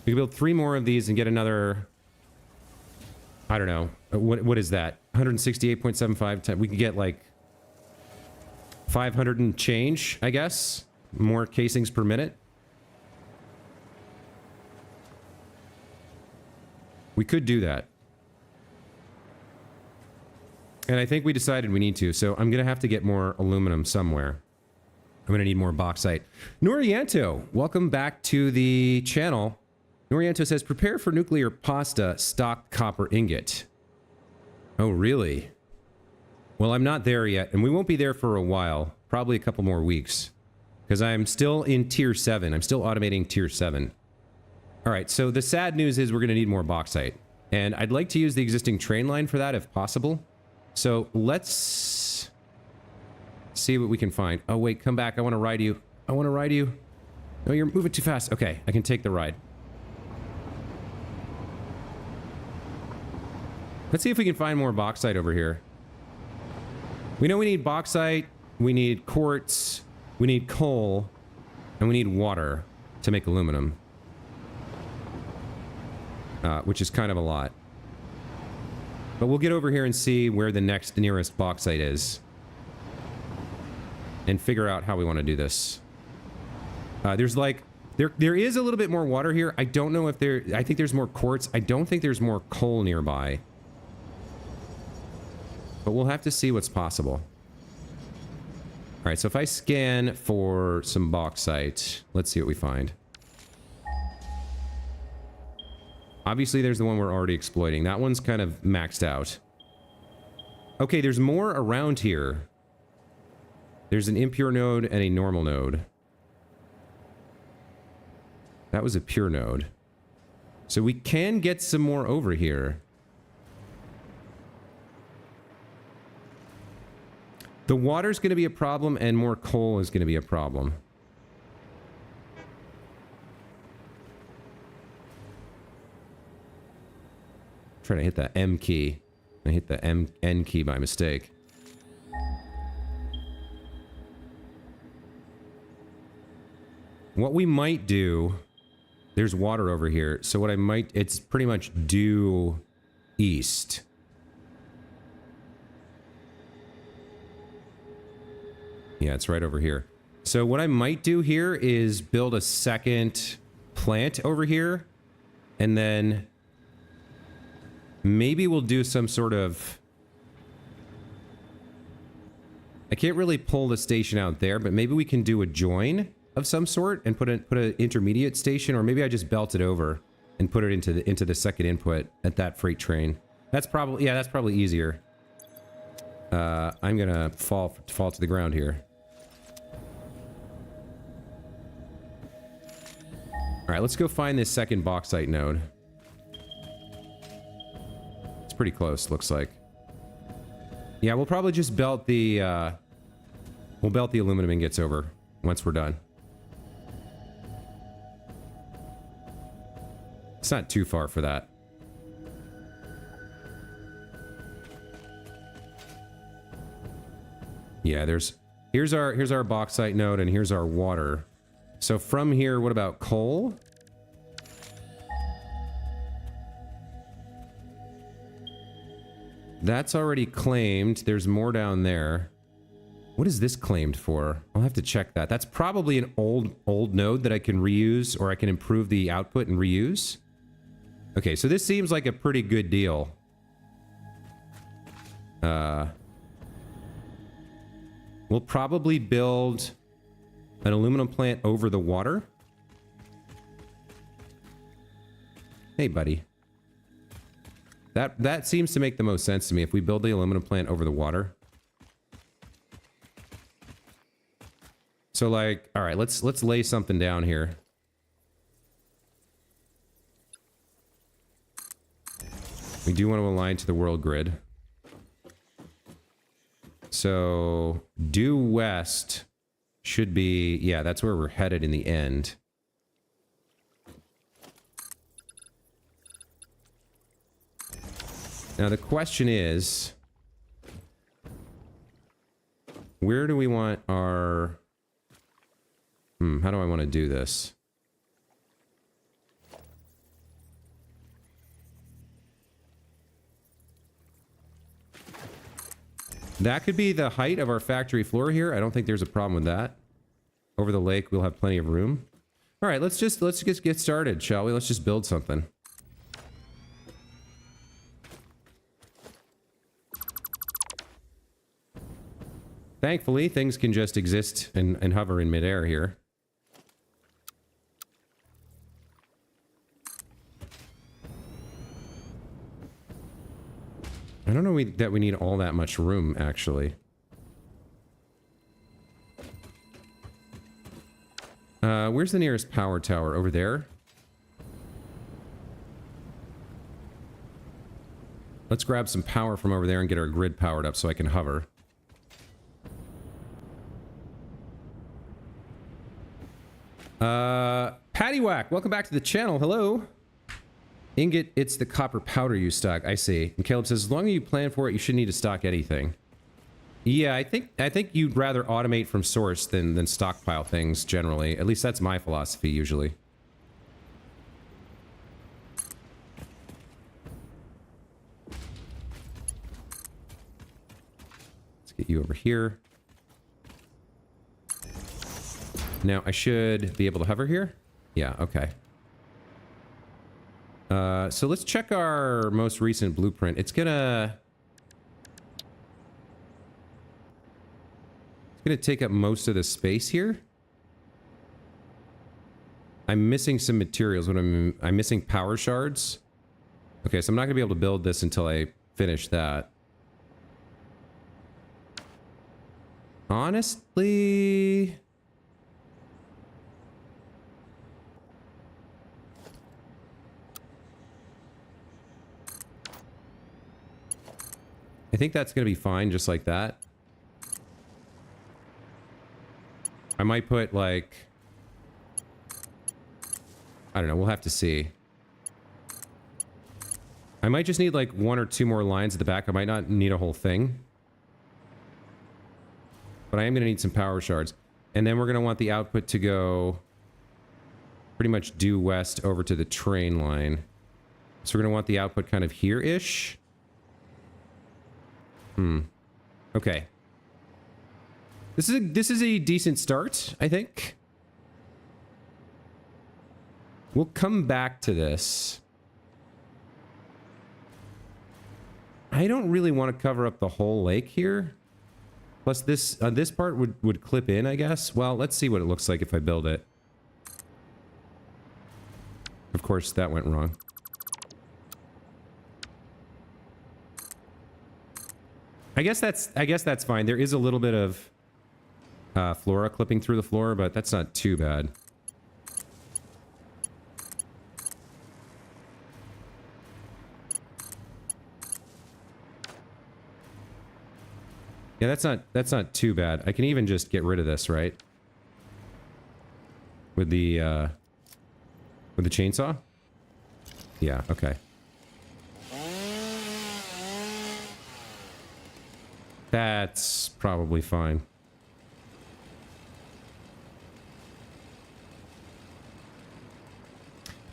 We could build 3 more of these and get another, I don't know, what is that? 168.75. We could get like 500 and change, I guess. More casings per minute. We could do that. And I think we decided we need to, so I'm going to have to get more aluminum somewhere. I'm going to need more bauxite. Norianto, welcome back to the channel. Norianto says, prepare for nuclear pasta, stock copper ingot. Oh, really? Well, I'm not there yet, and we won't be there for a while. Probably a couple more weeks. Because I'm still in tier 7. I'm still automating tier 7. Alright, so the sad news is we're going to need more bauxite. And I'd like to use the existing train line for that if possible. So let's see what we can find. Oh, wait, come back. I want to ride you. I want to ride you. No, you're moving too fast. Okay, I can take the ride. Let's see if we can find more bauxite over here. We know we need bauxite, we need quartz, we need coal, and we need water to make aluminum. which is kind of a lot. But we'll get over here and see where the next nearest bauxite is. And figure out how we want to do this. There's like... There is a little bit more water here. I don't know if there... I think there's more quartz. I don't think there's more coal nearby. But we'll have to see what's possible. Alright, so if I scan for some bauxite, let's see what we find. Obviously, there's the one we're already exploiting. That one's kind of maxed out. Okay, there's more around here. There's an impure node and a normal node. That was a pure node. So we can get some more over here. The water's going to be a problem, and more coal is going to be a problem. Trying to hit the M key. I hit the N key by mistake. What we might do... There's water over here, so what I might... It's pretty much due east. Yeah, it's right over here. So what I might do here is build a second plant over here, and then maybe we'll do some sort of... I can't really pull the station out there, but maybe we can do a join of some sort and put an intermediate station, or maybe I just belt it over and put it into the second input at that freight train. That's probably, yeah, that's probably easier. I'm gonna fall to the ground here. All right, let's go find this second bauxite node. It's pretty close, looks like. Yeah, we'll probably just belt the we'll belt the aluminum ingots over once we're done. It's not too far for that. Yeah, here's our bauxite node and here's our water. So from here, what about coal? That's already claimed. There's more down there. What is this claimed for? I'll have to check that. That's probably an old node that I can reuse, or I can improve the output and reuse. Okay, so this seems like a pretty good deal. We'll probably build an aluminum plant over the water. Hey, buddy. That seems to make the most sense to me, if we build the aluminum plant over the water. So, like, all right, let's lay something down here. We do want to align to the world grid. So, due west should be... Yeah, that's where we're headed in the end. Now, the question is... Where do we want our... how do I want to do this? That could be the height of our factory floor here. I don't think there's a problem with that. Over the lake, we'll have plenty of room. All right, let's just get started, shall we? Let's just build something. Thankfully, things can just exist and hover in midair here. I don't know that we need all that much room, actually. Where's the nearest power tower? Over there? Let's grab some power from over there and get our grid powered up so I can hover. Paddywhack, welcome back to the channel. Hello. Ingot, it's the copper powder you stock. I see. And Caleb says, as long as you plan for it, you shouldn't need to stock anything. Yeah, I think you'd rather automate from source than stockpile things generally. At least that's my philosophy usually. get you over here. Now, I should be able to hover here. Yeah, okay. So let's check our most recent blueprint. It's gonna take up most of the space here. I'm missing some materials. I'm missing power shards. Okay, so I'm not gonna be able to build this until I finish that. Honestly, I think that's gonna be fine just like that. I might put like, I don't know, we'll have to see. I might just need like 1 or 2 more lines at the back. I might not need a whole thing. But I am going to need some power shards. And then we're going to want the output to go pretty much due west over to the train line. So we're going to want the output kind of here-ish. Okay. This is a decent start, I think. We'll come back to this. I don't really want to cover up the whole lake here. Plus this part would clip in, I guess. Well, let's see what it looks like if I build it. Of course, that went wrong. I guess that's fine. There is a little bit of flora clipping through the floor, but that's not too bad. Yeah, that's not too bad. I can even just get rid of this, right? With the chainsaw? Yeah, okay. That's probably fine.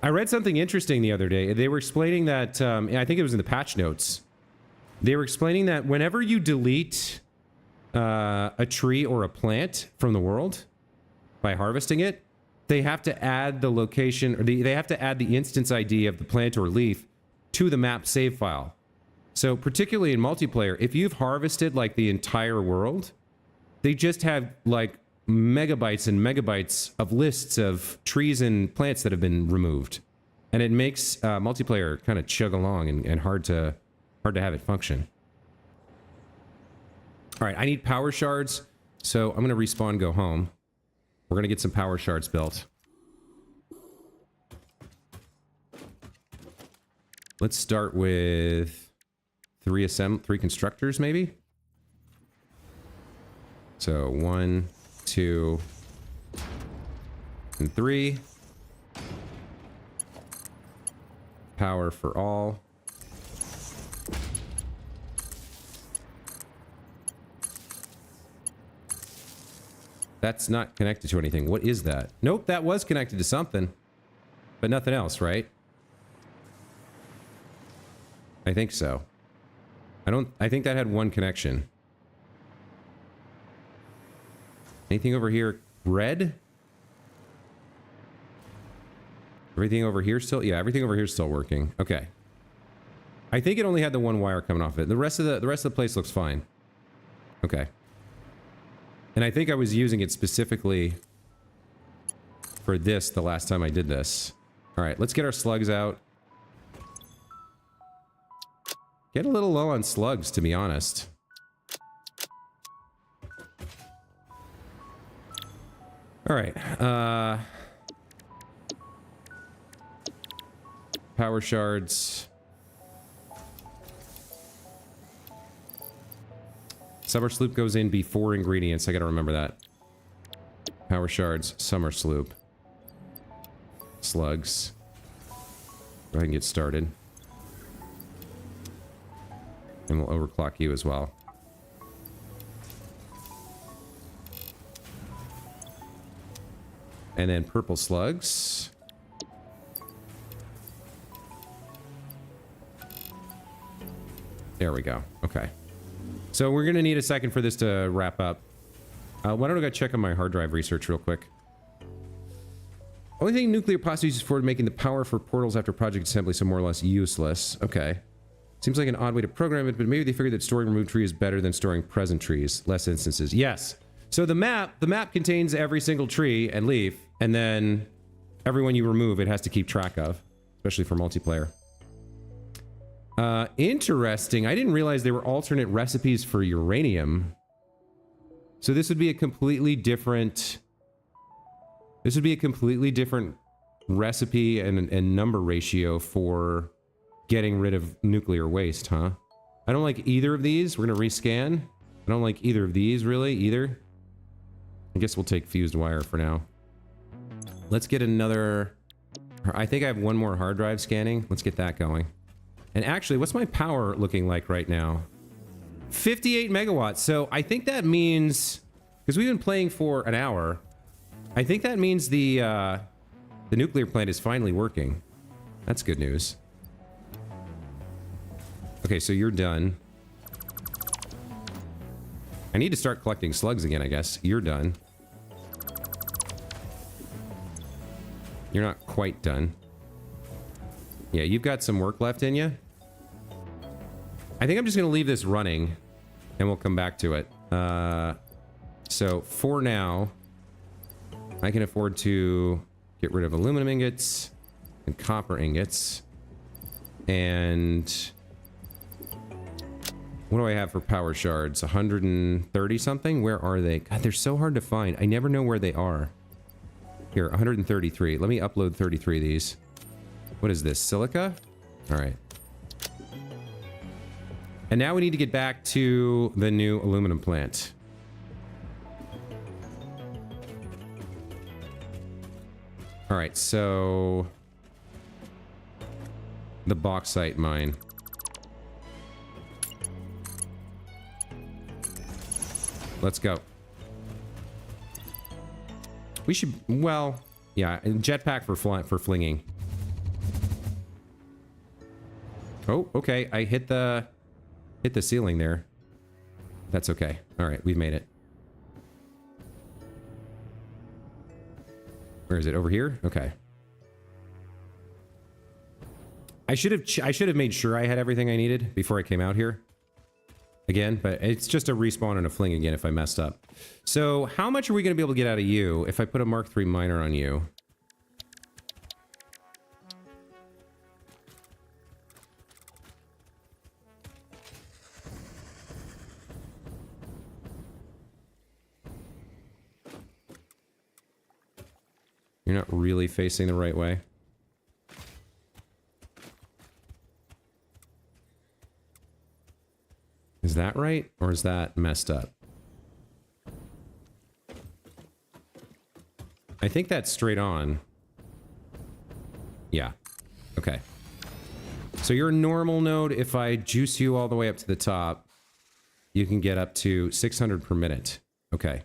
I read something interesting the other day. They were explaining that, I think it was in the patch notes. They were explaining that whenever you delete a tree or a plant from the world by harvesting it, they have to add the location, or they have to add the instance ID of the plant or leaf to the map save file. So particularly in multiplayer, if you've harvested like the entire world, they just have like megabytes and megabytes of lists of trees and plants that have been removed. And it makes multiplayer kind of chug along and hard to have it function. All right, I need power shards, so I'm going to respawn, go home. We're going to get some power shards built. Let's start with three constructors, maybe? So 1, 2, and 3. Power for all. That's not connected to anything. What is that? Nope, that was connected to something. But nothing else, right? I think so. I think that had one connection. Anything over here? Red? Everything over here still? Yeah, everything over here is still working. Okay. I think it only had the one wire coming off of it. The rest of the place looks fine. Okay. And I think I was using it specifically for this the last time I did this. All right, let's get our slugs out. Get a little low on slugs, to be honest. All right. Power shards. Summer sloop goes in before ingredients. I gotta remember that. Power shards, summer sloop. Slugs. Go ahead and get started. And we'll overclock you as well. And then purple slugs. There we go. Okay. So we're going to need a second for this to wrap up. Why don't I go check on my hard drive research real quick? Only thing nuclear possibly uses for making the power for portals after project assembly so more or less useless. Okay. Seems like an odd way to program it, but maybe they figured that storing removed tree is better than storing present trees. Less instances. Yes. So the map contains every single tree and leaf, and then every one you remove, it has to keep track of, especially for multiplayer. Interesting. I didn't realize there were alternate recipes for uranium. So this would be a completely different... This would be a completely different recipe and number ratio for getting rid of nuclear waste, huh? I don't like either of these. We're gonna rescan. I don't like either of these, really, either. I guess we'll take fused wire for now. Let's get another... I think I have one more hard drive scanning. Let's get that going. And actually, what's my power looking like right now? 58 megawatts. So I think that means... Because we've been playing for an hour... I think that means the nuclear plant is finally working. That's good news. Okay, so you're done. I need to start collecting slugs again, I guess. You're done. You're not quite done. Yeah, you've got some work left in you. I think I'm just going to leave this running, and we'll come back to it. So, for now... I can afford to get rid of aluminum ingots and copper ingots. And what do I have for power shards? 130 something? Where are they? God, they're so hard to find. I never know where they are. Here, 133. Let me upload 33 of these. What is this? Silica? All right. And now we need to get back to the new aluminum plant. All right, so the bauxite mine. Let's go. We should, well, yeah, jetpack for flinging. Oh, okay, I hit the ceiling there. That's okay. All right, we've made it. Where is it? Over here? Okay. I should have made sure I had everything I needed before I came out here. Again, but it's just a respawn and a fling again if I messed up. So, how much are we going to be able to get out of you if I put a Mark III miner on you? You're not really facing the right way. Is that right? Or is that messed up? I think that's straight on. Yeah. Okay. So your normal node, if I juice you all the way up to the top, you can get up to 600 per minute. Okay.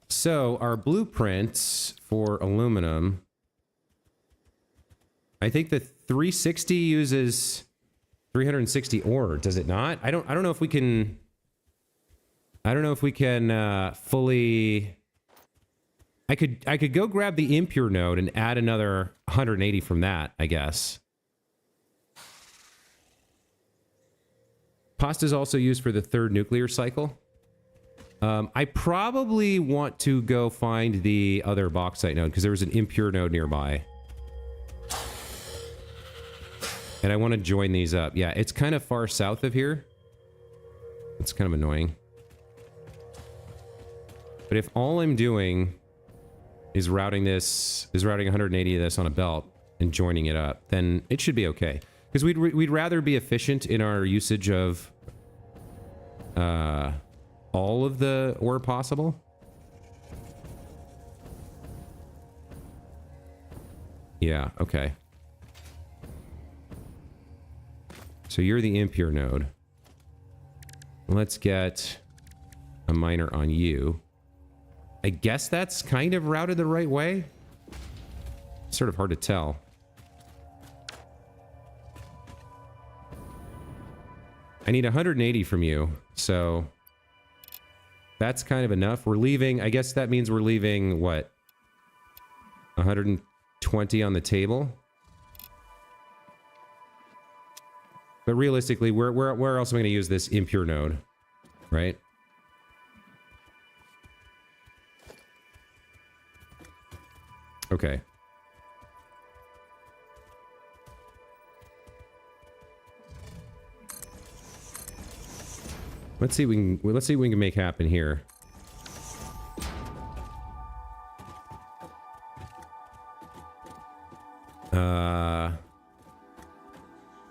So our blueprints for aluminum, I think the 360 uses 360 ore, does it not? I don't know if we can fully. I could go grab the impure node and add another 180 from that, I guess. Pasta is also used for the third nuclear cycle. I probably want to go find the other bauxite node because there was an impure node nearby. And I want to join these up. Yeah, it's kind of far south of here. It's kind of annoying. But if all I'm doing is routing 180 of this on a belt and joining it up, then it should be okay. Because we'd rather be efficient in our usage of all of the ore possible. Yeah, okay. So you're the impure node. Let's get a miner on you. I guess that's kind of routed the right way. Sort of hard to tell. I need 180 from you, so that's kind of enough. We're leaving, I guess that means we're leaving, what? 120 on the table? But realistically, where else am I going to use this impure node? Right? Okay. Let's see what we can make happen here.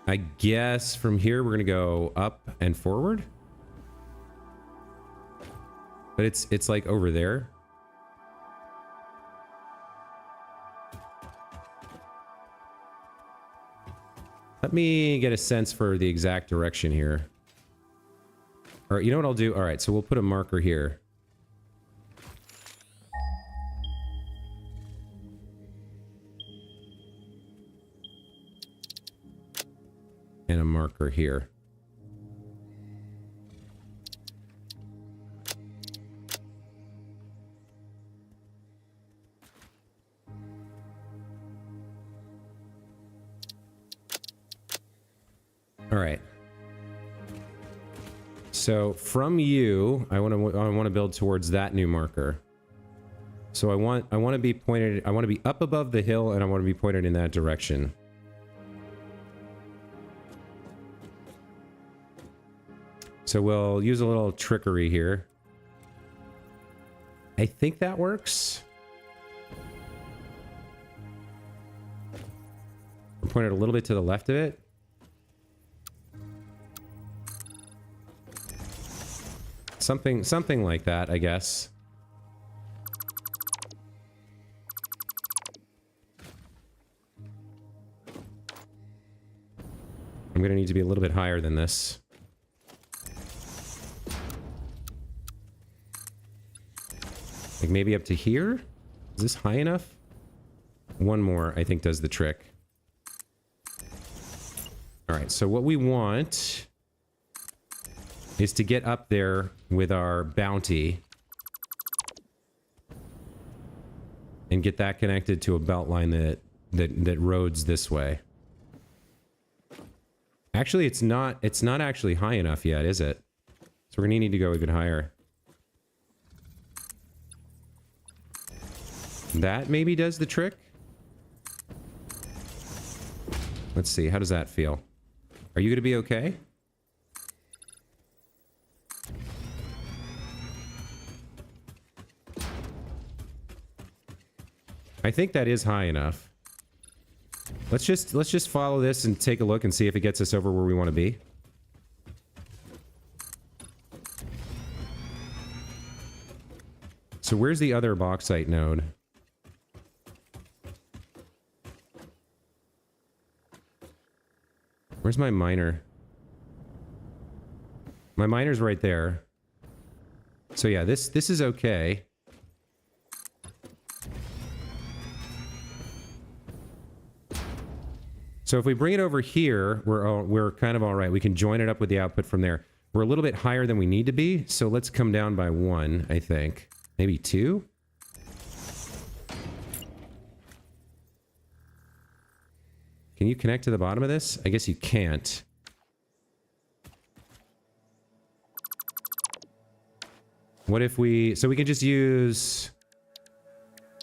I guess from here we're gonna go up and forward. But it's like over there. Let me get a sense for the exact direction here. All right, you know what I'll do? All right, so we'll put a marker here. And a marker here. All right. So from you, I want to build towards that new marker. So I want to be pointed. I want to be up above the hill, and I want to be pointed in that direction. So we'll use a little trickery here. I think that works. We'll point it a little bit to the left of it. Something like that, I guess. I'm gonna need to be a little bit higher than this. Like maybe up to here? Is this high enough? One more, I think, does the trick. Alright, so what we want is to get up there with our bounty and get that connected to a belt line that roads this way. Actually, it's not actually high enough yet, is it? So we're gonna need to go even higher. That maybe does the trick. Let's see, how does that feel? Are you gonna be okay? I think that is high enough. Let's just follow this and take a look and see if it gets us over where we want to be. So where's the other bauxite node? Where's my miner? My miner's right there. So yeah, this is okay. So if we bring it over here, we're kind of all right. We can join it up with the output from there. We're a little bit higher than we need to be, so let's come down by 1, I think. Maybe 2? Can you connect to the bottom of this? I guess you can't. What if we... So we can just use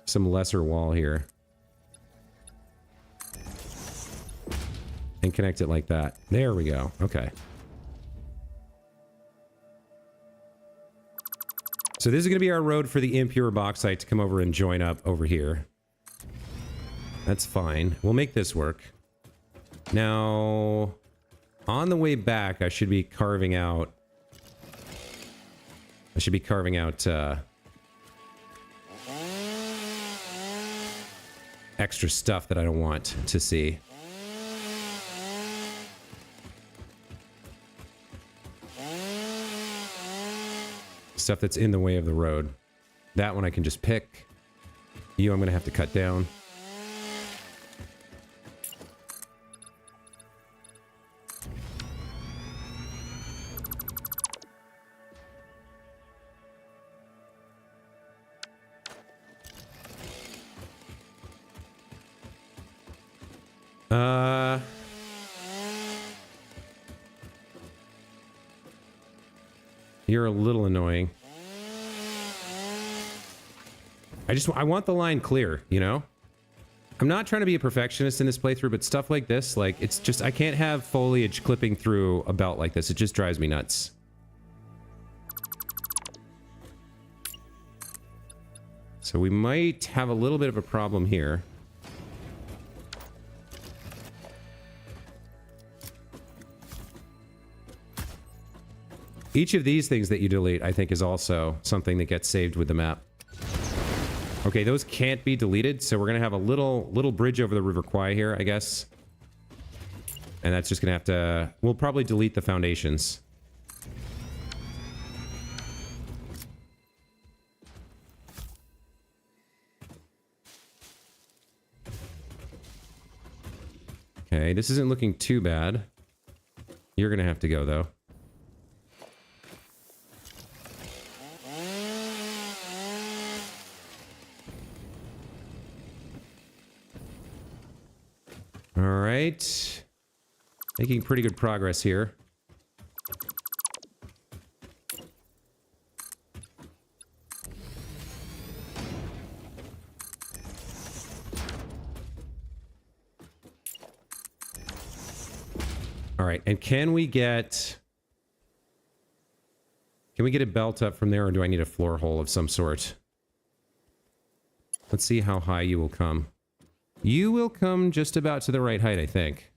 some lesser wall here. And connect it like that. There we go. Okay. So this is going to be our road for the impure bauxite to come over and join up over here. That's fine. We'll make this work. Now, on the way back, I should be carving out... extra stuff that I don't want to see. Stuff that's in the way of the road. That one I can just pick. You, I'm gonna have to cut down. Uh... You're a little annoying. I want the line clear, you know? I'm not trying to be a perfectionist in this playthrough, but stuff like this, like, it's just, I can't have foliage clipping through a belt like this. It just drives me nuts. So we might have a little bit of a problem here. Each of these things that you delete, I think, is also something that gets saved with the map. Okay, those can't be deleted, so we're gonna have a little bridge over the River Kwai here, I guess. And that's just gonna have to... We'll probably delete the foundations. Okay, this isn't looking too bad. You're gonna have to go, though. Alright. Making pretty good progress here. Alright, and can we get a belt up from there, or do I need a floor hole of some sort? Let's see how high you will come. You will come just about to the right height, I think.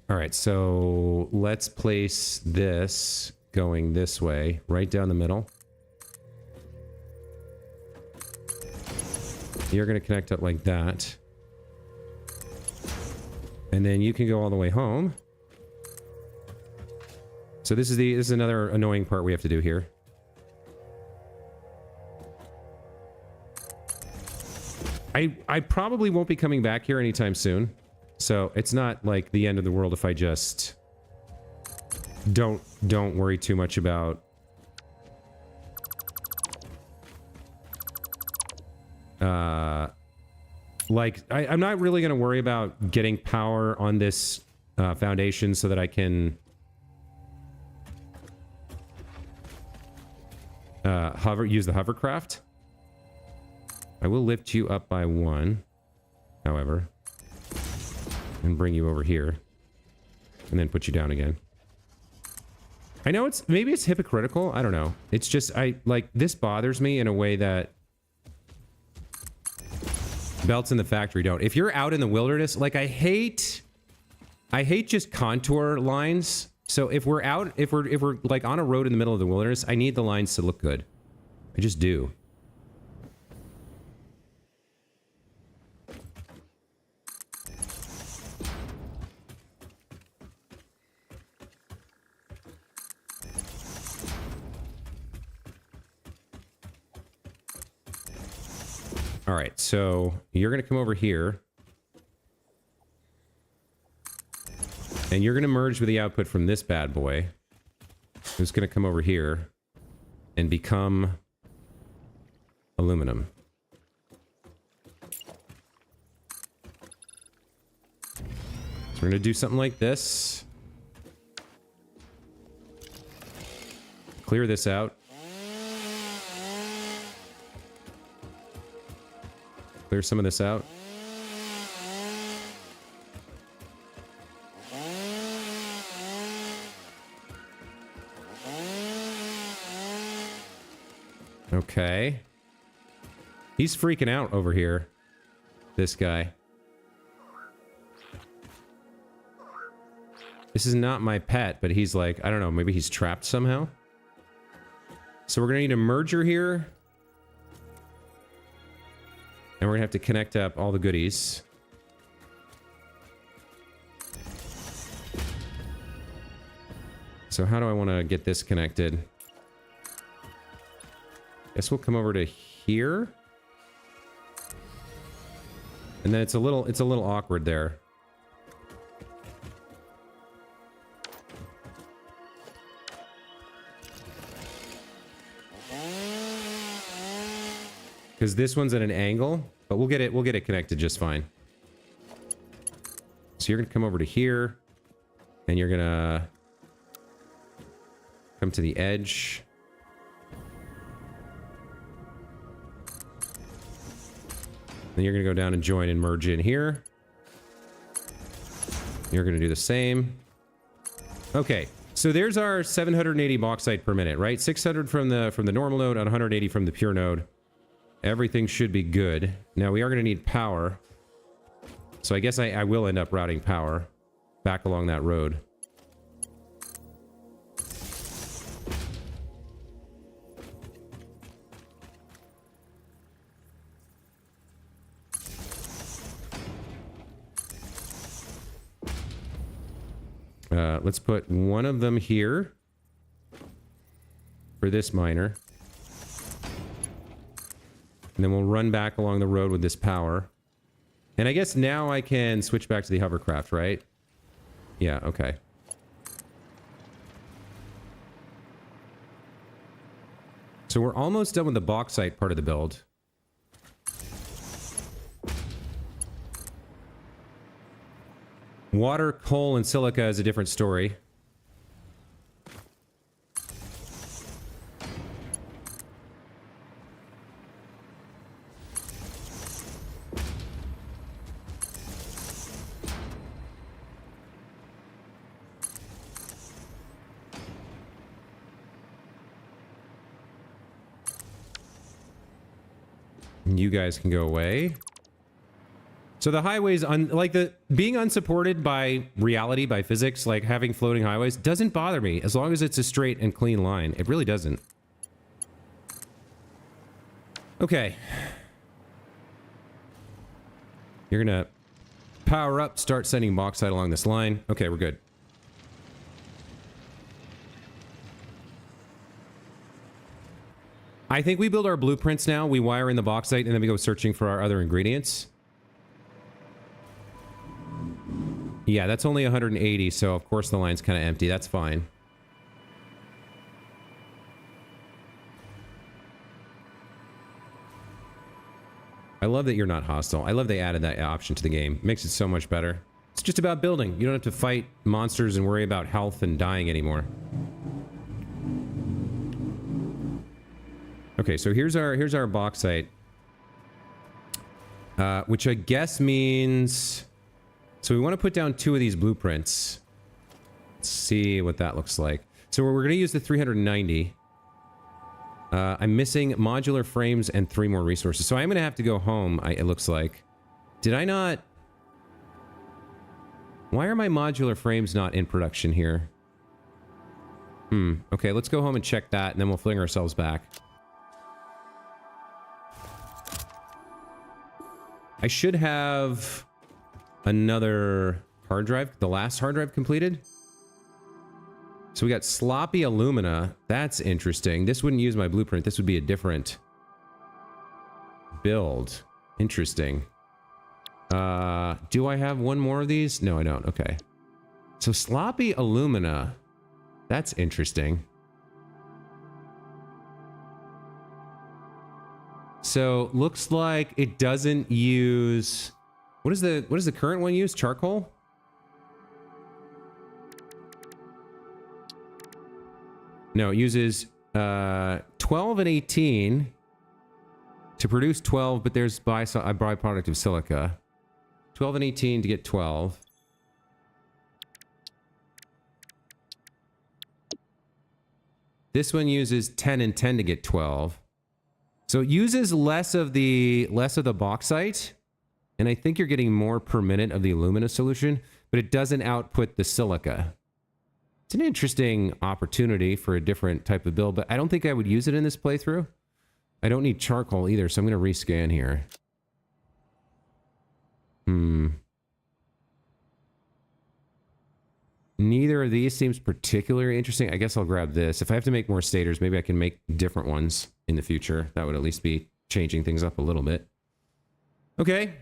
Alright, so let's place this going this way, right down the middle. You're going to connect up like that. And then you can go all the way home. So this is another annoying part we have to do here. I probably won't be coming back here anytime soon. So it's not like the end of the world if I just don't worry too much about like I'm not really going to worry about getting power on this foundation so that I can use the hovercraft. I will lift you up by 1, however, and bring you over here, and then put you down again. I know maybe it's hypocritical, I don't know. It's just, this bothers me in a way that belts in the factory don't. If you're out in the wilderness, like, I hate just contour lines. So if we're like on a road in the middle of the wilderness, I need the lines to look good. I just do. All right, so you're going to come over here. And you're going to merge with the output from this bad boy. Who's going to come over here and become aluminum. So we're going to do something like this. Clear this out. Clear some of this out. Okay. He's freaking out over here. This guy. This is not my pet, but he's like, I don't know, maybe he's trapped somehow. So we're gonna need a merger here. And we're gonna have to connect up all the goodies. So how do I want to get this connected? Guess we'll come over to here. And then it's a little awkward there. Because this one's at an angle. but we'll get it connected just fine. So you're gonna come over to here, and you're gonna come to the edge. Then you're gonna go down and join and merge in here. You're gonna do the same. Okay, so there's our 780 bauxite per minute, right? 600 from the normal node and 180 from the pure node. Everything should be good. Now we are gonna need power. So I guess I will end up routing power back along that road. Let's put one of them here for this miner. And then we'll run back along the road with this power. And I guess now I can switch back to the hovercraft, right? Yeah, okay. So we're almost done with the bauxite part of the build. Water, coal, and silica is a different story. You guys can go away. So the highways, being unsupported by reality, by physics, like having floating highways, doesn't bother me as long as it's a straight and clean line. It really doesn't. Okay. You're gonna power up, start sending bauxite along this line. Okay, we're good. I think we build our blueprints now, we wire in the bauxite, and then we go searching for our other ingredients. Yeah, that's only 180, so of course the line's kind of empty. That's fine. I love that you're not hostile. I love they added that option to the game. It makes it so much better. It's just about building. You don't have to fight monsters and worry about health and dying anymore. Okay, so here's our bauxite. Which I guess means... So we want to put down 2 of these blueprints. Let's see what that looks like. So we're going to use the 390. I'm missing modular frames and 3 more resources. So I'm going to have to go home, it looks like. Did I not... Why are my modular frames not in production here? Okay, let's go home and check that, and then we'll fling ourselves back. I should have another hard drive, the last hard drive completed. So we got sloppy alumina. That's interesting. This wouldn't use my blueprint. This would be a different build. Interesting. Do I have one more of these? No, I don't. Okay. So sloppy alumina. That's interesting. So looks like it doesn't use... What does the current one use? Charcoal? No, it uses 12 and 18 to produce 12, but there's a byproduct of silica. 12 and 18 to get 12. This one uses 10 and 10 to get 12. So it uses less of the bauxite, and I think you're getting more per minute of the alumina solution, but it doesn't output the silica. It's an interesting opportunity for a different type of build, but I don't think I would use it in this playthrough. I don't need charcoal either, so I'm going to rescan here. Neither of these seems particularly interesting. I guess I'll grab this. If I have to make more stators, maybe I can make different ones in the future. That would at least be changing things up a little bit. Okay.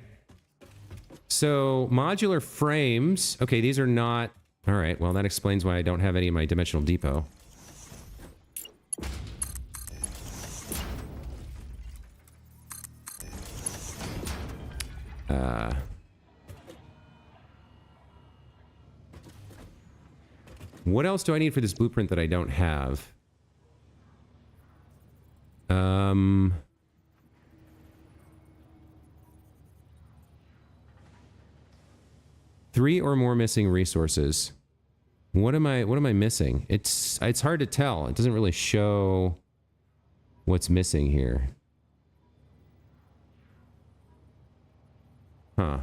So, modular frames. Okay, these are not... All right, well, that explains why I don't have any in my dimensional depot. What else do I need for this blueprint that I don't have? 3 or more missing resources. What am I missing? It's hard to tell. It doesn't really show what's missing here. Huh.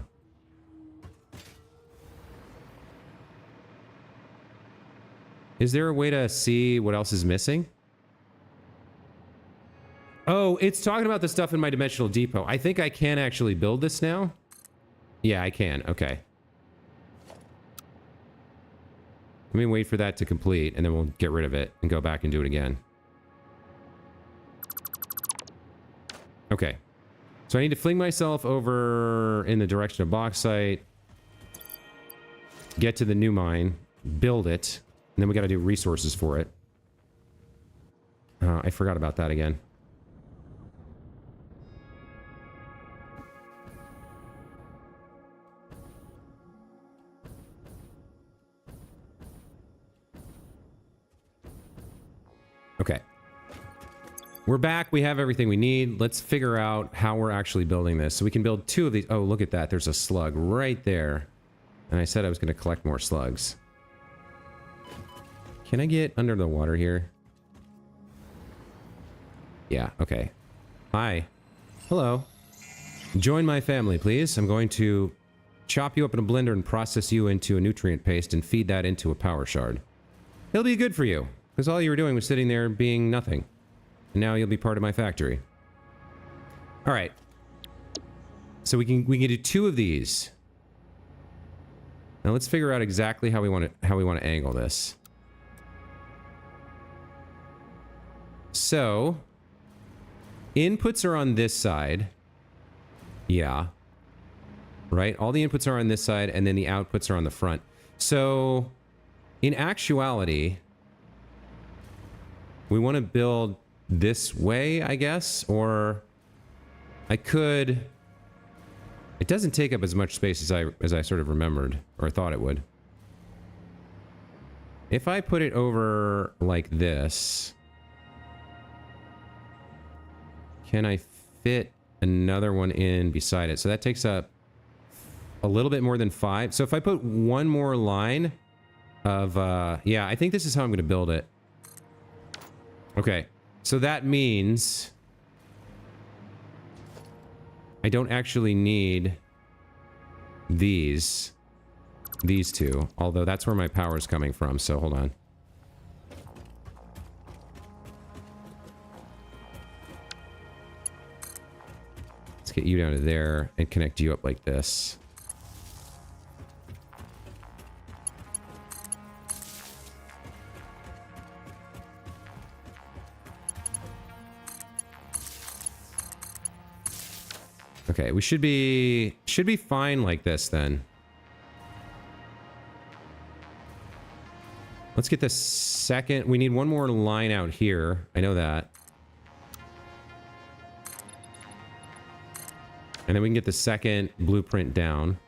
Is there a way to see what else is missing? Oh, it's talking about the stuff in my dimensional depot. I think I can actually build this now. Yeah, I can. Okay. Let me wait for that to complete, and then we'll get rid of it and go back and do it again. Okay. So I need to fling myself over in the direction of bauxite, get to the new mine, build it, and then we got to do resources for it. I forgot about that again. Okay. We're back. We have everything we need. Let's figure out how we're actually building this. So we can build 2 of these. Oh, look at that. There's a slug right there. And I said I was going to collect more slugs. Can I get under the water here? Yeah, okay. Hi. Hello. Join my family, please. I'm going to chop you up in a blender and process you into a nutrient paste and feed that into a power shard. It'll be good for you, because all you were doing was sitting there being nothing. And now you'll be part of my factory. All right. So we can do 2 of these. Now let's figure out exactly how we want to angle this. So inputs are on this side. Yeah. Right? All the inputs are on this side, and then the outputs are on the front. So in actuality, we want to build this way, I guess, or I could... It doesn't take up as much space as I sort of remembered, or thought it would. If I put it over like this, can I fit another one in beside it? So that takes up a little bit more than 5. So if I put one more line of, yeah, I think this is how I'm going to build it. Okay. So that means I don't actually need these 2, although that's where my power is coming from, so hold on. Let's get you down to there and connect you up like this. Okay, we should be fine like this then. Let's get the second. We need one more line out here. I know that. And then we can get the second blueprint down.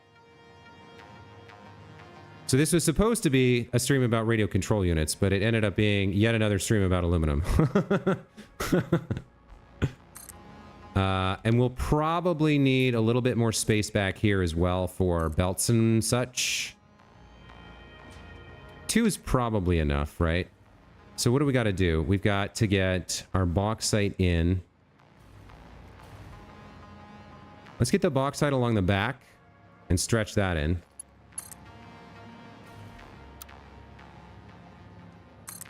So this was supposed to be a stream about radio control units, but it ended up being yet another stream about aluminum. And we'll probably need a little bit more space back here as well for belts and such. 2 is probably enough, right? So what do we got to do? We've got to get our bauxite in. Let's get the bauxite along the back and stretch that in.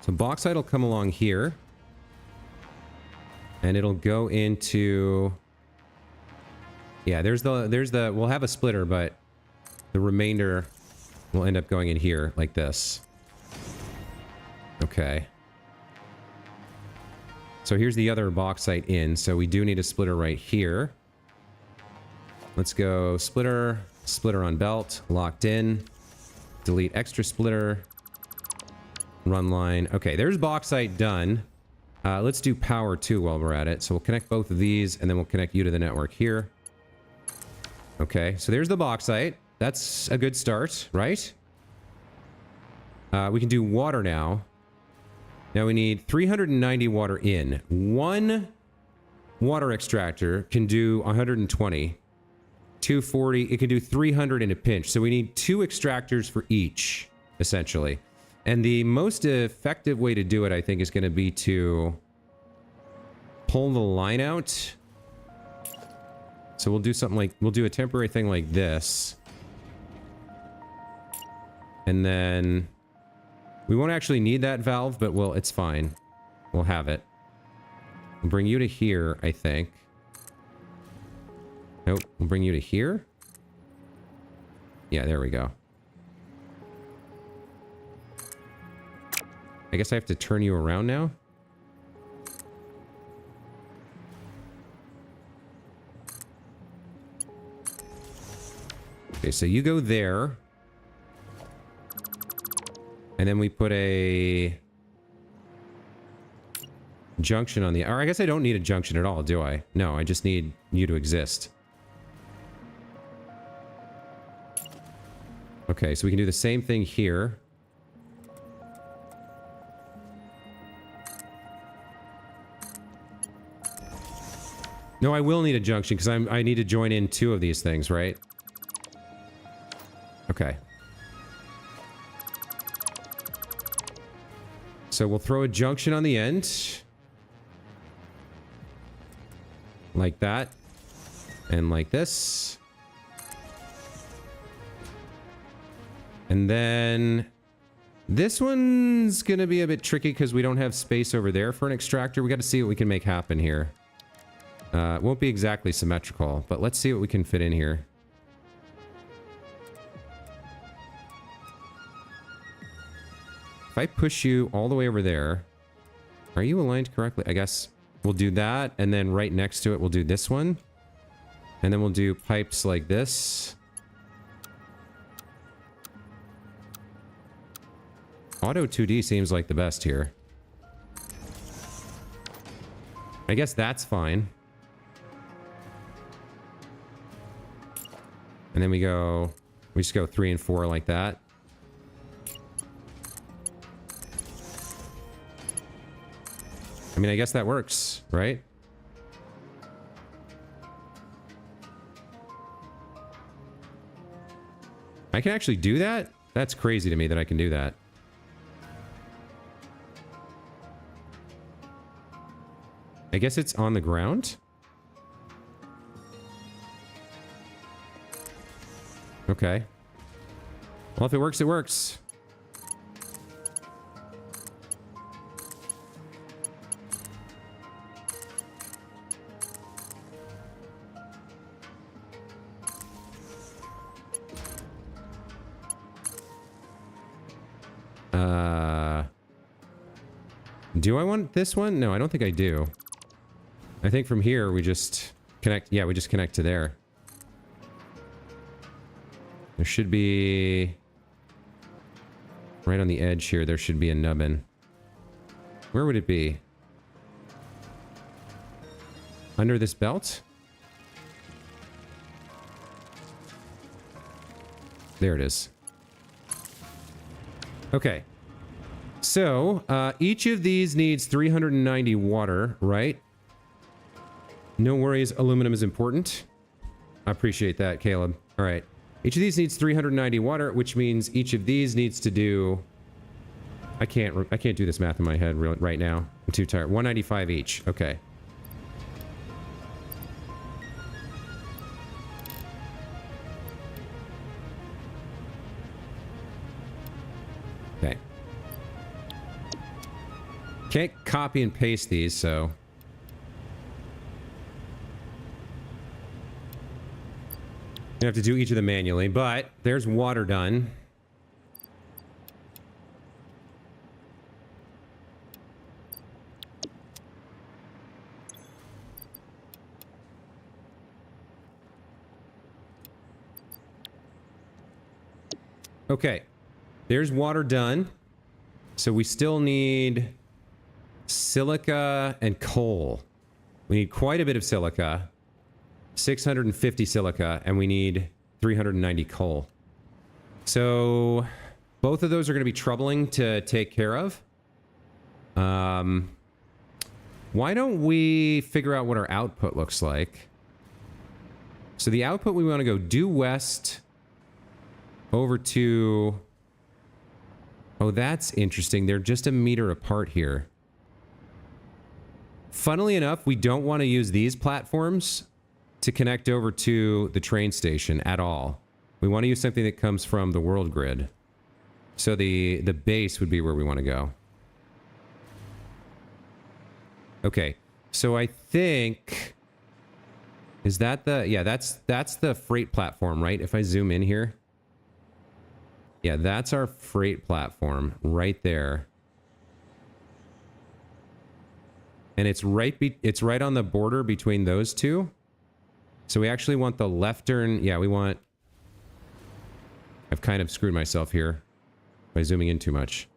So bauxite will come along here. And it'll go into... Yeah, there's the... We'll have a splitter, but the remainder will end up going in here, like this. Okay. So here's the other bauxite in, so we do need a splitter right here. Let's go splitter, splitter on belt, locked in. Delete extra splitter. Run line. Okay, there's bauxite done. Let's do power too while we're at it. So we'll connect both of these, and then we'll connect you to the network here. Okay, so there's the bauxite. That's a good start, right? We can do water now. Now we need 390 water in. One water extractor can do 120. 240. It can do 300 in a pinch. So we need 2 extractors for each, essentially. And the most effective way to do it, I think, is going to be to pull the line out. So we'll do something like, we'll do a temporary thing like this. And then we won't actually need that valve, but it's fine. We'll have it. We'll bring you to here, I think. Nope, we'll bring you to here. Yeah, there we go. I guess I have to turn you around now. Okay, so you go there. And then we put a junction on the... Or I guess I don't need a junction at all, do I? No, I just need you to exist. Okay, so we can do the same thing here. No, I will need a junction because I need to join in 2 of these things, right? Okay. So we'll throw a junction on the end. Like that. And like this. And then this one's going to be a bit tricky because we don't have space over there for an extractor. We got to see what we can make happen here. It won't be exactly symmetrical, but let's see what we can fit in here. If I push you all the way over there, are you aligned correctly? I guess we'll do that, and then right next to it, we'll do this one. And then we'll do pipes like this. Auto 2D seems like the best here. I guess that's fine. And then we just go 3 and 4 like that. I mean, I guess that works, right? I can actually do that? That's crazy to me that I can do that. I guess it's on the ground? Okay. Well, if it works, it works. Do I want this one? No, I don't think I do. I think from here we just connect. Yeah, we just connect to there. There should be... Right on the edge here, there should be a nubbin. Where would it be? Under this belt? There it is. Okay. So, each of these needs 390 water, right? No worries, aluminum is important. I appreciate that, Caleb. All right. Each of these needs 390 water, which means each of these needs to do... I can't do this math in my head right now. I'm too tired. 195 each. Okay. Okay. Can't copy and paste these, so... You have to do each of them manually, but there's water done. Okay, there's water done. So we still need silica and coal. We need quite a bit of silica. 650 silica, and we need 390 coal. So both of those are going to be troubling to take care of. Why don't we figure out what our output looks like? So the output, we want to go due west over to... Oh, that's interesting. They're just a meter apart here. Funnily enough, we don't want to use these platforms to connect over to the train station at all. We want to use something that comes from the world grid. So the base would be where we want to go. Okay, so I think... Is that the... Yeah, that's the freight platform, right? If I zoom in here. Yeah, that's our freight platform right there. And it's right on the border between those two. So we actually want the left turn. Yeah, we want... I've kind of screwed myself here by zooming in too much.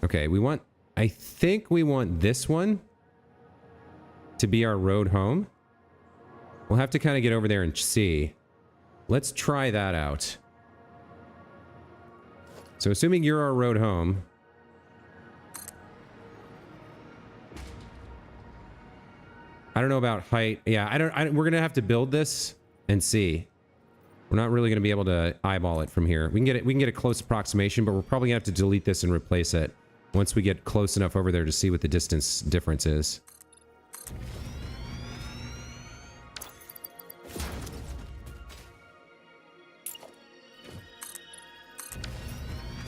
Okay, we want... I think we want this one to be our road home. We'll have to kind of get over there and see. Let's try that out. So assuming you're our road home... I don't know about height. Yeah, we're going to have to build this and see. We're not really going to be able to eyeball it from here. We can get a close approximation, but we're probably going to have to delete this and replace it once we get close enough over there to see what the distance difference is.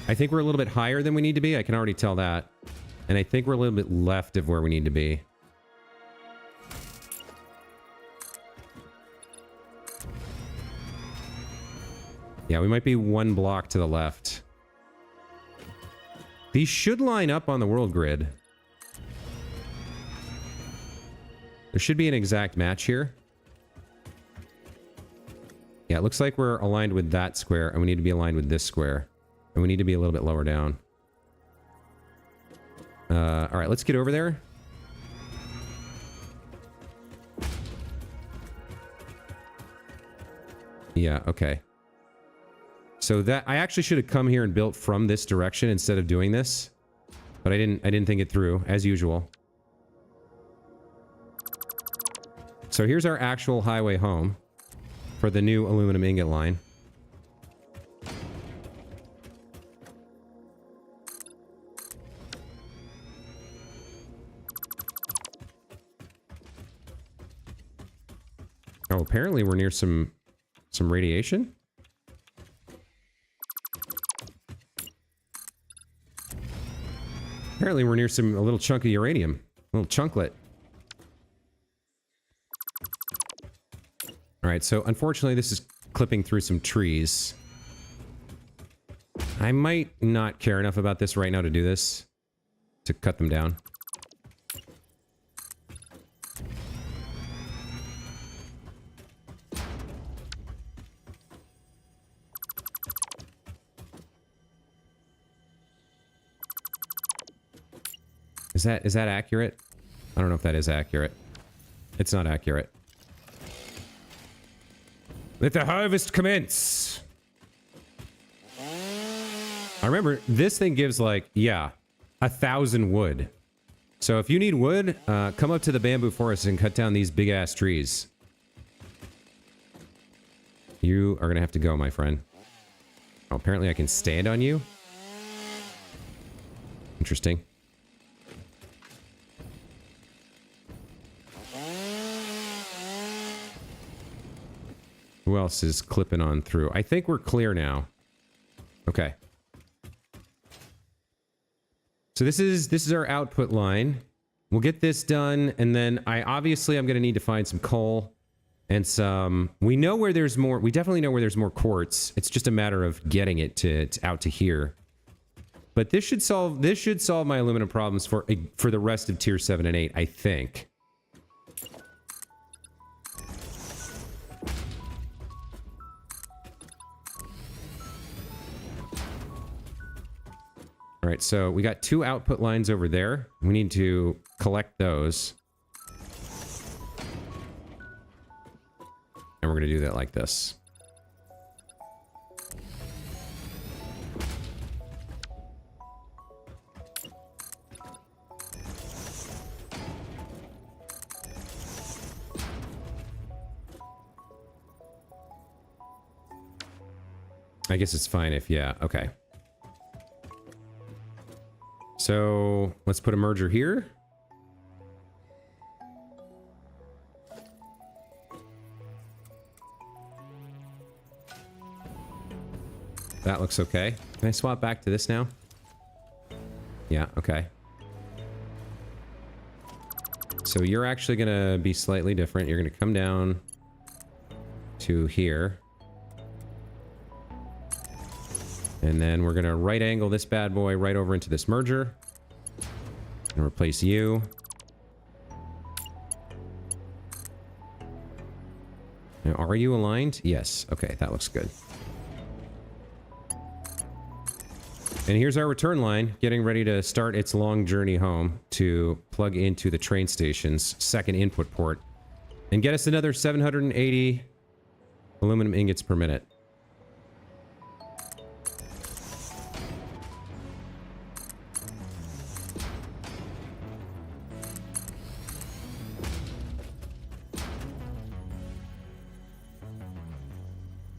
I think we're a little bit higher than we need to be. I can already tell that. And I think we're a little bit left of where we need to be. Yeah, we might be one block to the left. These should line up on the world grid. There should be an exact match here. Yeah, it looks like we're aligned with that square, and we need to be aligned with this square. And we need to be a little bit lower down. Alright, let's get over there. Yeah, okay. So that I actually should have come here and built from this direction instead of doing this. But I didn't think it through, as usual. So here's our actual highway home for the new aluminum ingot line. Oh, apparently we're near some radiation. Apparently we're near a little chunk of uranium. A little chunklet. Alright, so unfortunately this is clipping through some trees. I might not care enough about this right now to do this. To cut them down. Is that accurate? I don't know if that is accurate. It's not accurate. Let the harvest commence! I remember, this thing gives like, yeah, 1,000 wood. So if you need wood, come up to the bamboo forest and cut down these big-ass trees. You are gonna have to go, my friend. Oh, apparently I can stand on you? Interesting. Who else is clipping on through? I think we're clear now. Okay. So this is our output line. We'll get this done, and then I'm going to need to find some coal and some... We know where there's more... We definitely know where there's more quartz. It's just a matter of getting it out to here. But this should solve my aluminum problems for the rest of tier 7 and 8, I think. All right, so we got 2 output lines over there. We need to collect those. And we're going to do that like this. I guess it's fine if, yeah, okay. So let's put a merger here. That looks okay. Can I swap back to this now? Yeah, okay. So you're actually gonna be slightly different. You're gonna come down to here. And then we're gonna right angle this bad boy right over into this merger. And replace you. Now, are you aligned? Yes. Okay, that looks good. And here's our return line, getting ready to start its long journey home to plug into the train station's second input port and get us another 780 aluminum ingots per minute.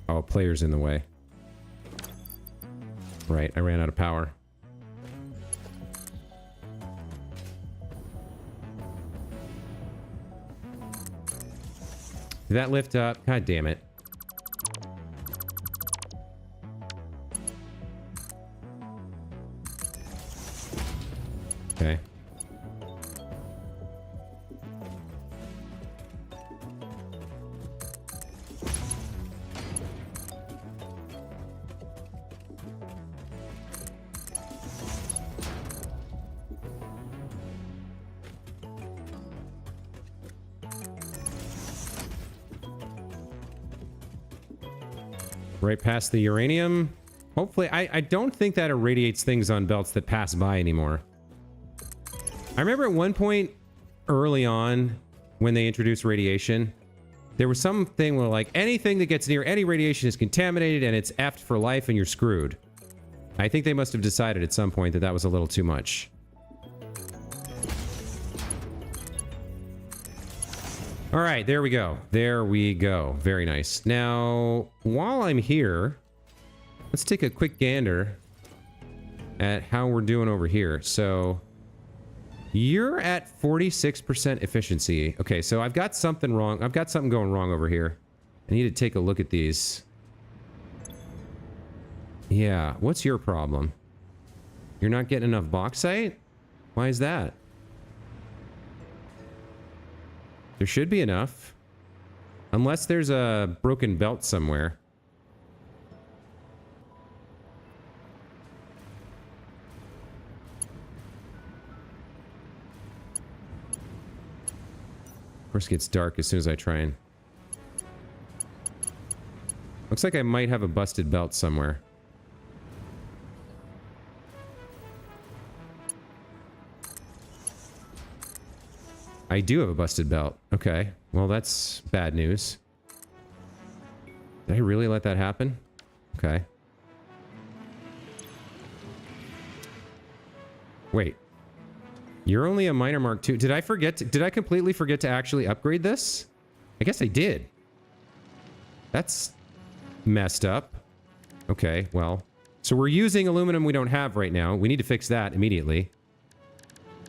Oh, player's in the way. Right, I ran out of power. Did that lift up? God damn it. Okay. Right past the uranium. Hopefully, I don't think that irradiates things on belts that pass by anymore. I remember at one point early on when they introduced radiation, there was something where like anything that gets near any radiation is contaminated and it's effed for life and you're screwed. I think they must have decided at some point that that was a little too much. All right, there we go. There we go. Very nice. Now, while I'm here, let's take a quick gander at how we're doing over here. So, you're at 46% efficiency. Okay, so I've got something wrong. I've got something going wrong over here. I need to take a look at these. Yeah, what's your problem? You're not getting enough bauxite? Why is that? There should be enough. Unless there's a broken belt somewhere. Of course it gets dark as soon as I try and... Looks like I might have a busted belt somewhere. I do have a busted belt. Okay. Well, that's bad news. Did I really let that happen? Okay. Wait. You're only a minor mark 2. Did I forget to, did I completely forget to actually upgrade this? I guess I did. That's messed up. Okay, well. So we're using aluminum we don't have right now. We need to fix that immediately.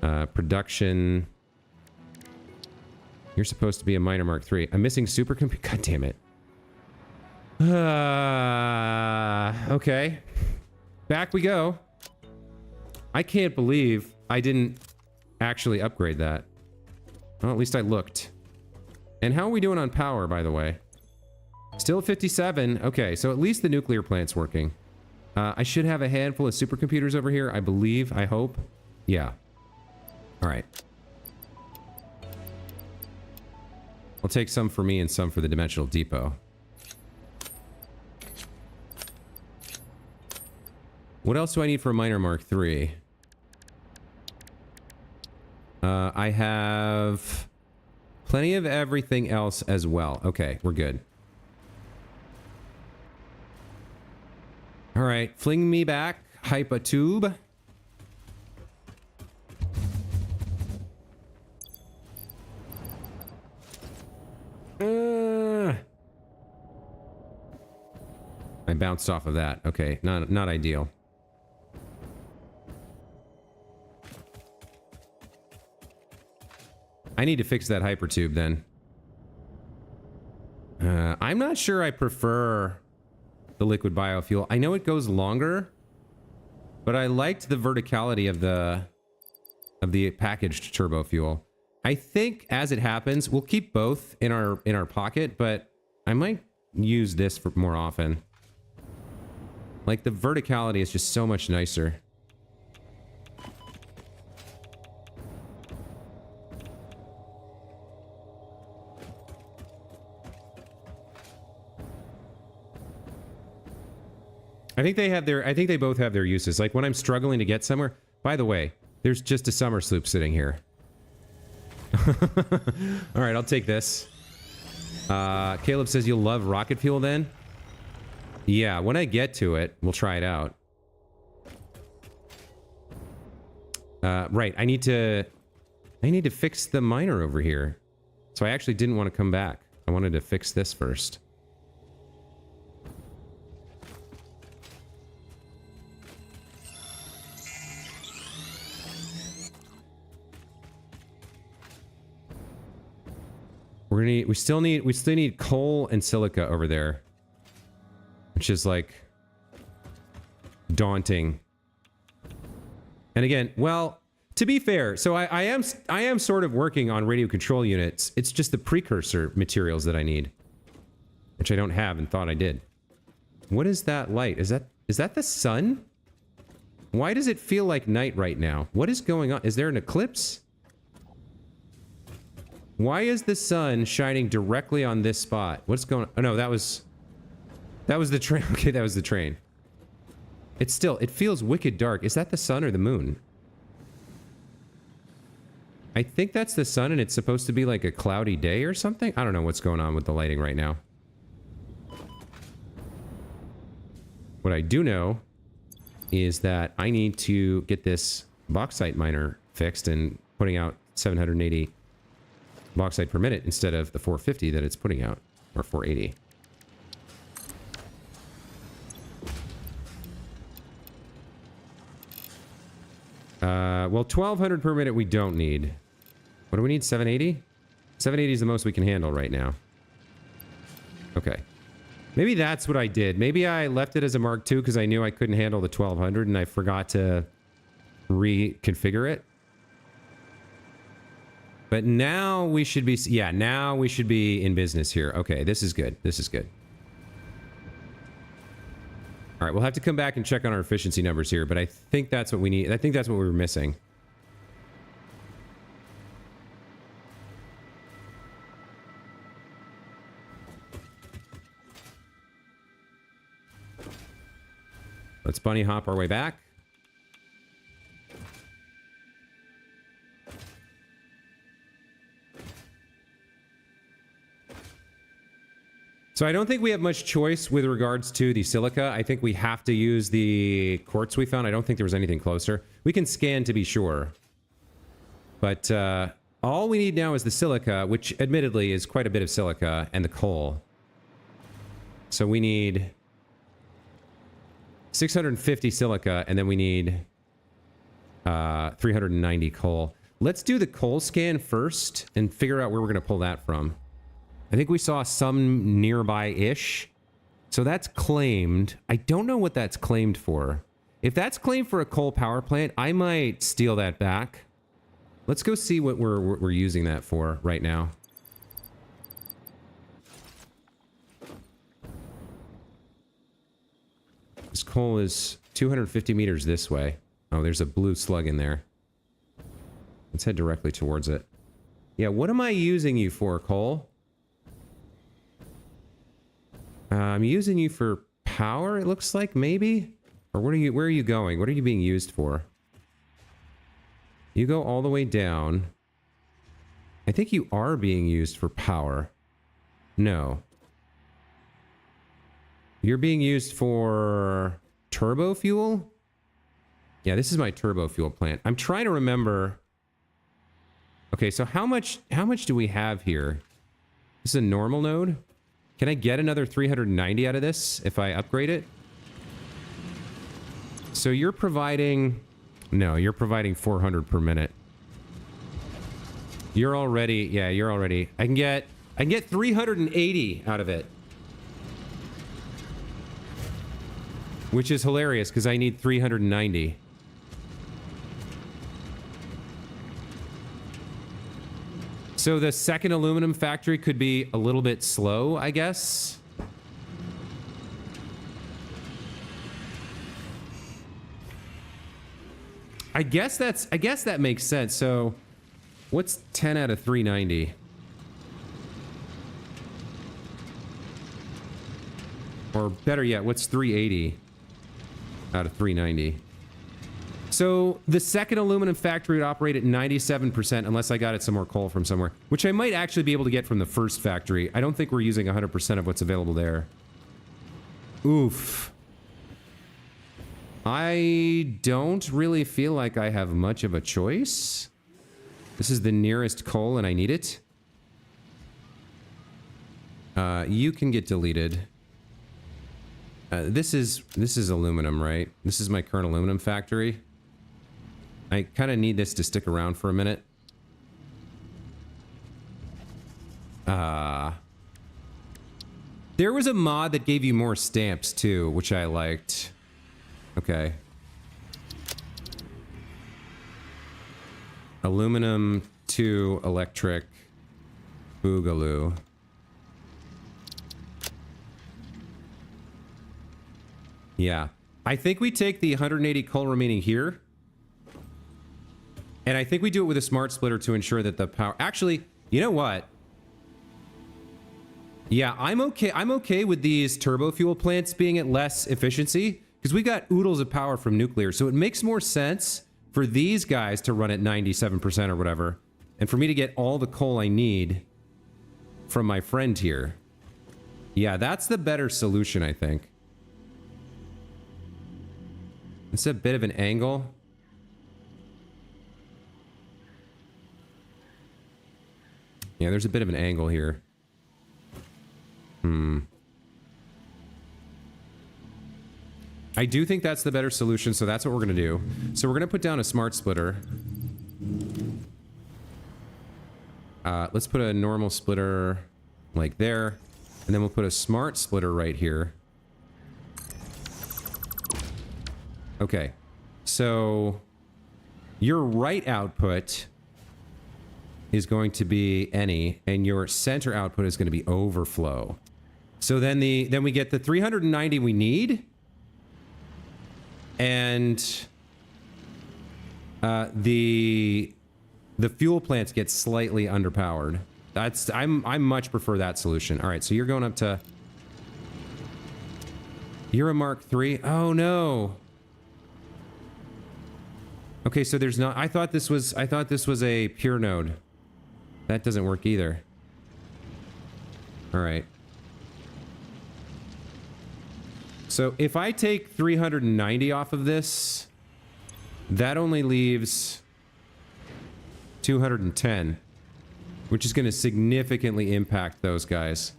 Production... You're supposed to be a minor mark 3. I'm missing supercomputer. God damn it. Okay. Back we go. I can't believe I didn't actually upgrade that. Well, at least I looked. And how are we doing on power, by the way? Still at 57. Okay, so at least the nuclear plant's working. I should have a handful of supercomputers over here, I believe. I hope. Yeah. All right. I'll take some for me and some for the Dimensional Depot. What else do I need for a minor mark 3? I have plenty of everything else as well. Okay, we're good. right, fling me back. Hypa tube. I bounced off of that. Okay, not ideal. I need to fix that hypertube then. I'm not sure I prefer the liquid biofuel. I know it goes longer, but I liked the verticality of the packaged turbo fuel. I think as it happens, we'll keep both in our pocket, but I might use this for more often. Like the verticality is just so much nicer. I think they both have their uses. Like when I'm struggling to get somewhere, by the way, there's just a summer sloop sitting here. All right, I'll take this. Caleb says you'll love rocket fuel then. Yeah, when I get to it, we'll try it out. Right, I need to fix the miner over here. So I actually didn't want to come back. I wanted to fix this first. We still need coal and silica over there, which is like daunting. And again, well, to be fair, so I am sort of working on radio control units. It's just the precursor materials that I need, which I don't have and thought I did. What is that light? Is that the sun? Why does it feel like night right now? What is going on? Is there an eclipse? Why is the sun shining directly on this spot? What's going on? Oh no, that was the train. Okay, that was the train. It feels wicked dark. Is that the sun or the moon? I think that's the sun and it's supposed to be like a cloudy day or something. I don't know what's going on with the lighting right now. What I do know is that I need to get this bauxite miner fixed and putting out 780 bauxite per minute instead of the 450 that it's putting out, or 480. Well, 1200 per minute we don't need. What do we need? 780? 780 is the most we can handle right now. Okay. Maybe that's what I did. Maybe I left it as a Mark II because I knew I couldn't handle the 1200 and I forgot to reconfigure it. But now we should be, yeah, now we should be in business here. Okay, this is good. This is good. All right, we'll have to come back and check on our efficiency numbers here, but I think that's what we need. I think that's what we were missing. Let's bunny hop our way back. So I don't think we have much choice with regards to the silica. I think we have to use the quartz we found. I don't think there was anything closer. We can scan to be sure. But all we need now is the silica, which admittedly is quite a bit of silica, and the coal. So we need 650 silica, and then we need 390 coal. Let's do the coal scan first and figure out where we're going to pull that from. I think we saw some nearby-ish. So that's claimed. I don't know what that's claimed for. If that's claimed for a coal power plant, I might steal that back. Let's go see what we're using that for right now. This coal is 250 meters this way. Oh, there's a blue slug in there. Let's head directly towards it. Yeah, what am I using you for, coal? I'm using you for power, it looks like, maybe? Or where are you going? What are you being used for? You go all the way down. I think you are being used for power. No. You're being used for turbo fuel? Yeah, this is my turbo fuel plant. I'm trying to remember. Okay, so how much do we have here? This is a normal node. Can I get another 390 out of this if I upgrade it? So you're providing... No, you're providing 400 per minute. You're already... Yeah, you're already... I can get 380 out of it. Which is hilarious, because I need 390. So the second aluminum factory could be a little bit slow, I guess. I guess that makes sense. So what's 10 out of 390? Or better yet, what's 380 out of 390? So the second aluminum factory would operate at 97% unless I got it some more coal from somewhere, which I might actually be able to get from the first factory. I don't think we're using 100% of what's available there. Oof. I don't really feel like I have much of a choice. This is the nearest coal and I need it. You can get deleted. This is aluminum, right? This is my current aluminum factory. I kind of need this to stick around for a minute. There was a mod that gave you more stamps too, which I liked. Okay. Aluminum to electric boogaloo. Yeah. I think we take the 180 coal remaining here. And I think we do it with a smart splitter to ensure that the power... Actually, you know what? Yeah, I'm okay with these turbo fuel plants being at less efficiency because we got oodles of power from nuclear. So it makes more sense for these guys to run at 97% or whatever. And for me to get all the coal I need from my friend here. Yeah, that's the better solution, I think. It's a bit of an angle. Yeah, there's a bit of an angle here. I do think that's the better solution, so that's what we're going to do. So we're going to put down a smart splitter. Let's put a normal splitter like there. And then we'll put a smart splitter right here. Okay. So your right output is going to be any, and your center output is going to be overflow. So then we get the 390 we need, and the fuel plants get slightly underpowered. I much prefer that solution. All right, so you're going up to... You're a Mark III? Oh no. Okay, so there's not... I thought this was a pure node. That doesn't work either. All right. So if I take 390 off of this, that only leaves 210, which is going to significantly impact those guys.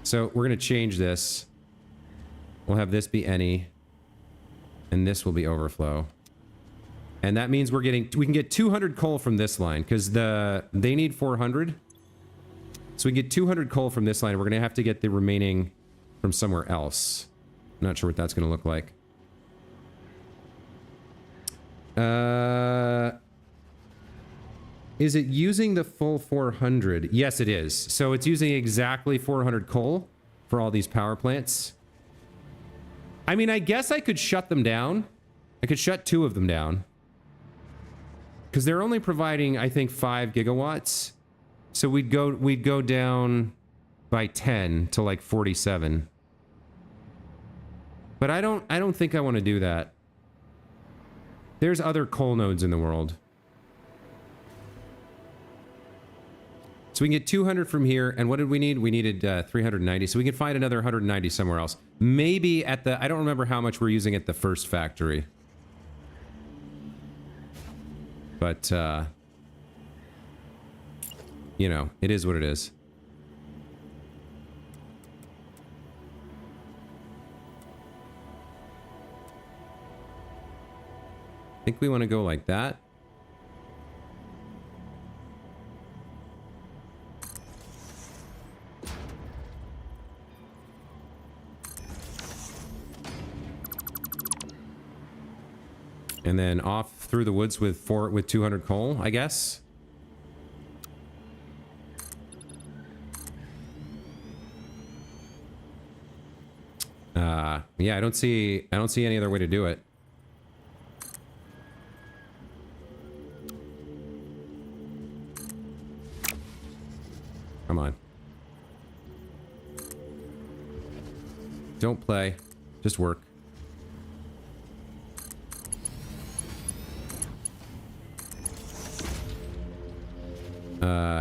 So we're going to change this. We'll have this be any, and this will be overflow. And that means we can get 200 coal from this line because they need 400. So we get 200 coal from this line. And we're going to have to get the remaining from somewhere else. I'm not sure what that's going to look like. Is it using the full 400? Yes, it is. So it's using exactly 400 coal for all these power plants. I mean, I guess I could shut them down. I could shut 2 of them down. Because they're only providing, I think, 5 gigawatts. So we'd go down by 10 to like 47. But I don't think I want to do that. There's other coal nodes in the world. So we can get 200 from here. And what did we need? We needed 390. So we can find another 190 somewhere else. Maybe at the... I don't remember how much we're using at the first factory. But, you know, it is what it is. I think we want to go like that. And then off through the woods with 200 coal, I guess. Yeah, I don't see any other way to do it. Come on. Don't play. Just work.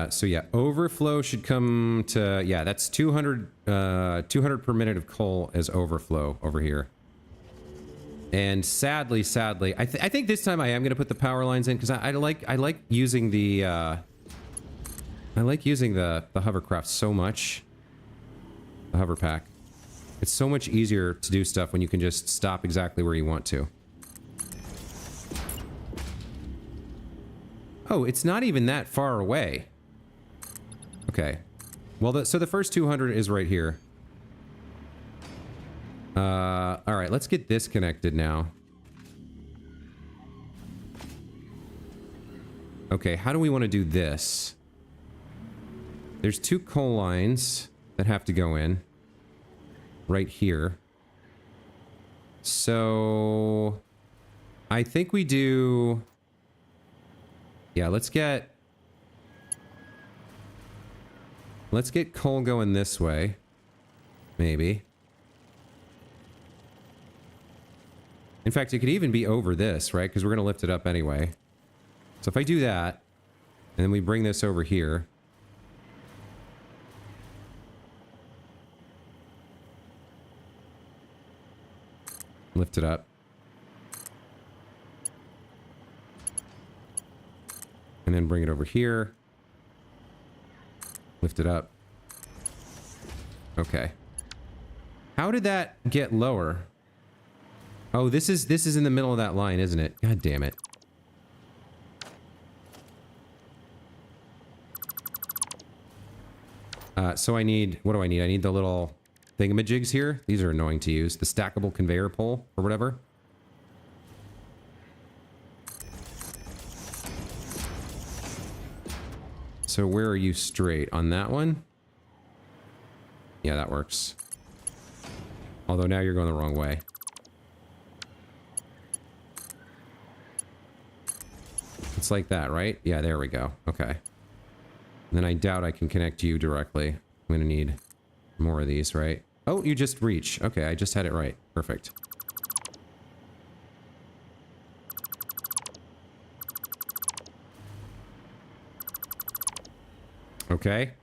So yeah, overflow should come to, yeah, that's 200 per minute of coal as overflow over here. And sadly, I think this time I am going to put the power lines in because I like using the, the hovercraft so much. The hover pack. It's so much easier to do stuff when you can just stop exactly where you want to. Oh, it's not even that far away. Okay. Well, so the first 200 is right here. All right, let's get this connected now. Okay, how do we want to do this? There's 2 coal lines that have to go in. Right here. So... I think we do... Yeah, let's get coal going this way. Maybe. In fact, it could even be over this, right? Because we're going to lift it up anyway. So if I do that, and then we bring this over here. Lift it up. And then bring it over here. Lift it up. Okay. How did that get lower? Oh, this is in the middle of that line, isn't it? God damn it. So I need... What do I need? I need the little thingamajigs here. These are annoying to use. The stackable conveyor pole or whatever. So where are you straight? On that one? Yeah, that works. Although now you're going the wrong way. It's like that, right? Yeah, there we go. Okay. And then I doubt I can connect you directly. I'm gonna need more of these, right? Oh, you just reach. Okay, I just had it right. Perfect. Okay.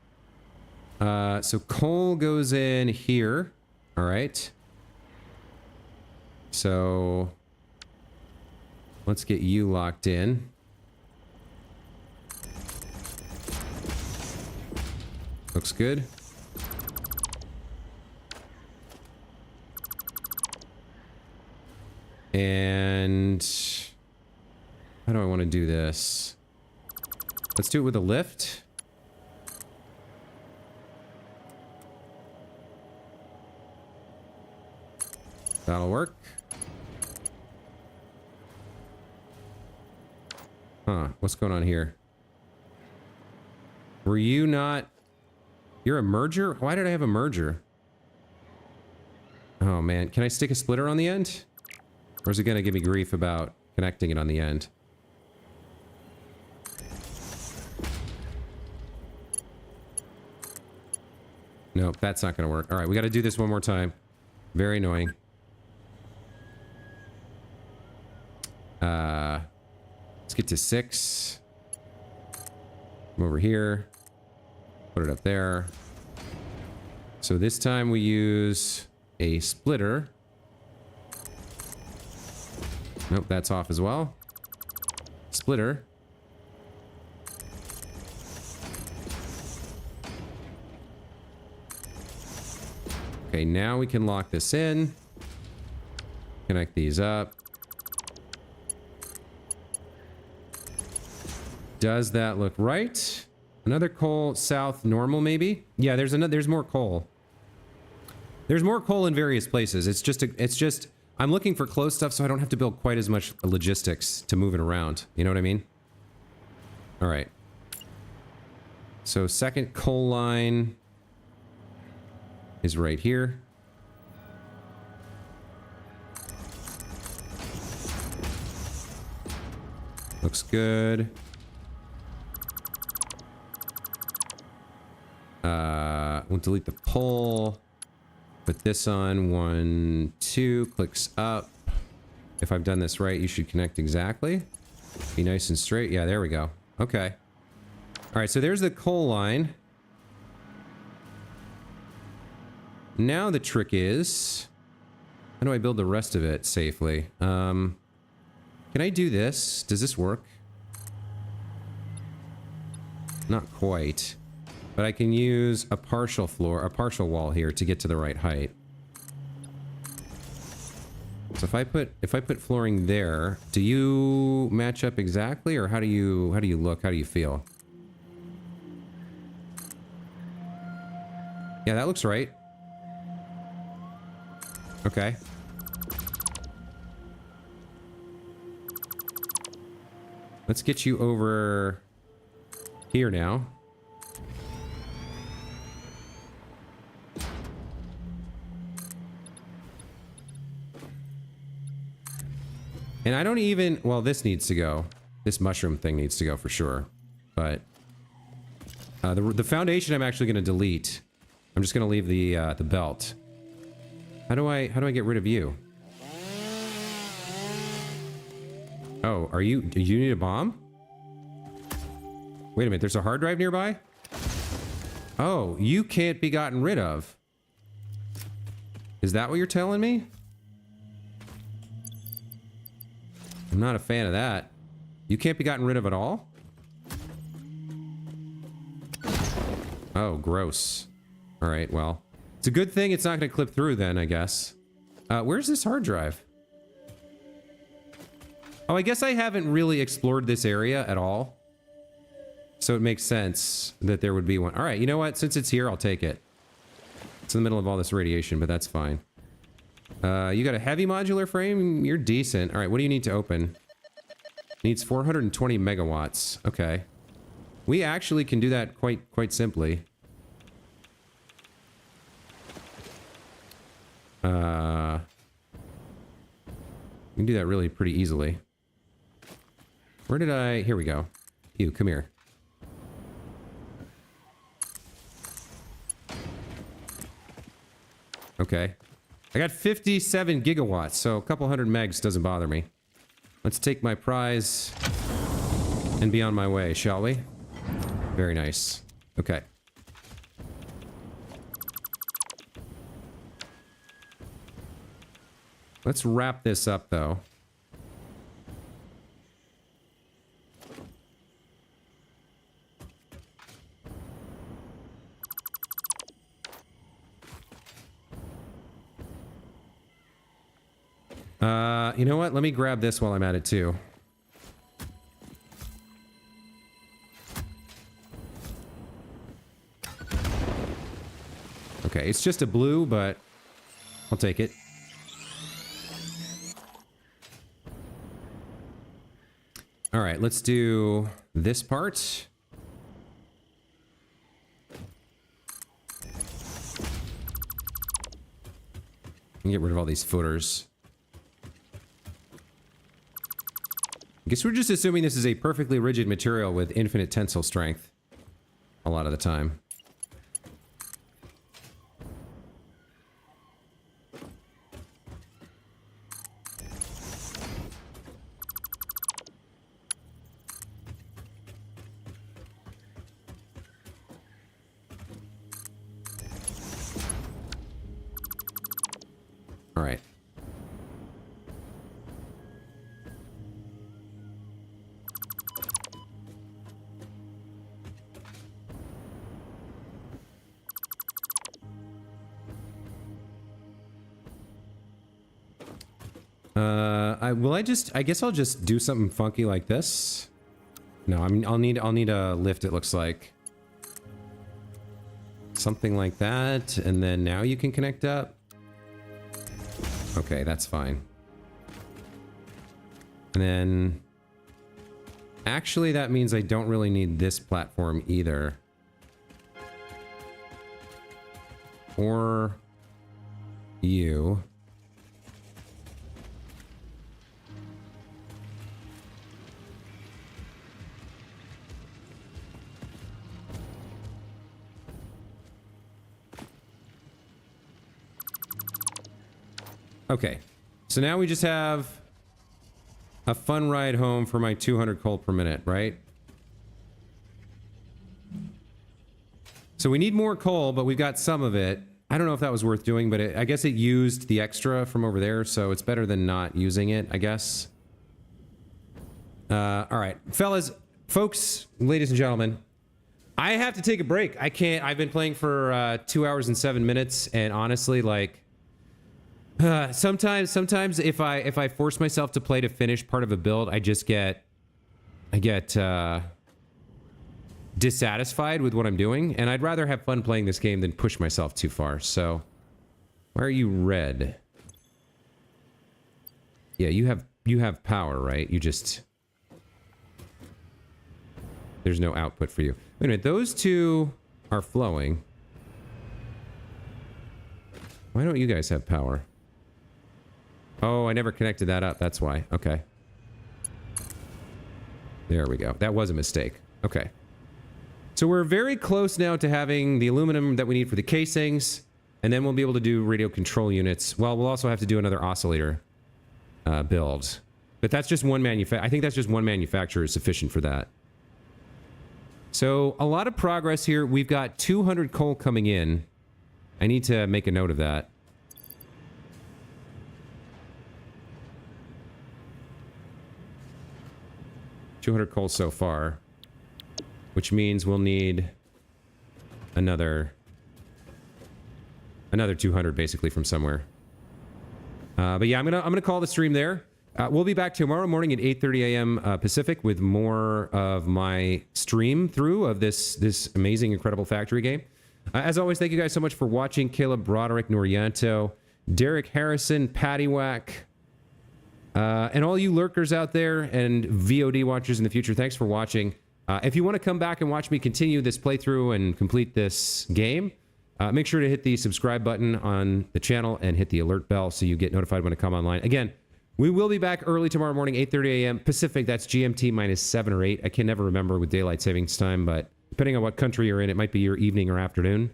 So coal goes in here. All right. So let's get you locked in. Looks good. And how do I want to do this? Let's do it with a lift. That'll work. Huh, what's going on here? Were you not... You're a merger? Why did I have a merger? Oh man, can I stick a splitter on the end? Or is it gonna give me grief about connecting it on the end? Nope, that's not gonna work. Alright, we gotta do this one more time. Very annoying. Let's get to 6. Come over here. Put it up there. So this time we use a splitter. Nope, that's off as well. Splitter. Okay, now we can lock this in. Connect these up. Does that look right? Another coal south normal maybe? Yeah, there's more coal. There's more coal in various places. It's just I'm looking for close stuff so I don't have to build quite as much logistics to move it around. You know what I mean? All right. So second coal line is right here. Looks good. We'll delete the pole. Put this on. 1, 2. Clicks up. If I've done this right, you should connect exactly. Be nice and straight. Yeah, there we go. Okay. All right, so there's the coal line. Now the trick is, how do I build the rest of it safely? Can I do this? Does this work? Not quite. But I can use a partial wall here to get to the right height. So if I put flooring there, do you match up exactly, or how do you look? How do you feel? Yeah, that looks right. Okay. Let's get you over here now. And I don't even... Well, this needs to go. This mushroom thing needs to go for sure. But... the foundation I'm actually going to delete. I'm just going to leave the belt. How do I get rid of you? Oh, do you need a bomb? Wait a minute, there's a hard drive nearby? Oh, you can't be gotten rid of. Is that what you're telling me? I'm not a fan of that. You can't be gotten rid of at all? Oh, gross. Alright, well. It's a good thing it's not going to clip through then, I guess. Where's this hard drive? Oh, I guess I haven't really explored this area at all. So it makes sense that there would be one. Alright, you know what? Since it's here, I'll take it. It's in the middle of all this radiation, but that's fine. You got a heavy modular frame? You're decent. Alright, what do you need to open? Needs 420 megawatts. Okay. We actually can do that quite simply. We can do that really pretty easily. Where did I... Here we go. You, come here. Okay. I got 57 gigawatts, so a couple hundred megs doesn't bother me. Let's take my prize and be on my way, shall we? Very nice. Okay. Let's wrap this up, though. You know what? Let me grab this while I'm at it, too. Okay, it's just a blue, but I'll take it. All right, let's do this part. And get rid of all these footers. I guess we're just assuming this is a perfectly rigid material with infinite tensile strength. A lot of the time. right. I guess I'll just do something funky like this. No, I'll need a lift, it looks like. Something like that, and then now you can connect up. Okay, that's fine. And then... Actually, that means I don't really need this platform either. Or... you. Okay, so now we just have a fun ride home for my 200 coal per minute, right? So we need more coal, but we've got some of it. I don't know if that was worth doing, but I guess it used the extra from over there, so it's better than not using it, I guess. All right, folks, ladies and gentlemen, I have to take a break. I can't. I've been playing for 2 hours and 7 minutes, and honestly, like... sometimes if I force myself to play to finish part of a build, I get dissatisfied with what I'm doing, and I'd rather have fun playing this game than push myself too far. So, why are you red? Yeah, you have power, right? You just... There's no output for you. Wait a minute, those two are flowing. Why don't you guys have power? Oh, I never connected that up. That's why. Okay. There we go. That was a mistake. Okay. So we're very close now to having the aluminum that we need for the casings, and then we'll be able to do radio control units. Well, we'll also have to do another oscillator build. But that's just one I think that's just one manufacturer is sufficient for that. So a lot of progress here. We've got 200 coal coming in. I need to make a note of that. 200 coal so far, which means we'll need another 200 basically from somewhere. But yeah, I'm gonna call the stream there. We'll be back tomorrow morning at 8:30 a.m. Pacific with more of my stream through of this amazing, incredible factory game. As always, thank you guys so much for watching. Caleb, Broderick, Norianto, Derek Harrison, Pattywhack, and all you lurkers out there and VOD watchers in the future, thanks for watching. If you want to come back and watch me continue this playthrough and complete this game, make sure to hit the subscribe button on the channel and hit the alert bell so you get notified when I come online. Again, we will be back early tomorrow morning, 8:30 a.m. Pacific. That's GMT minus 7 or 8. I can never remember with daylight savings time, but depending on what country you're in, it might be your evening or afternoon.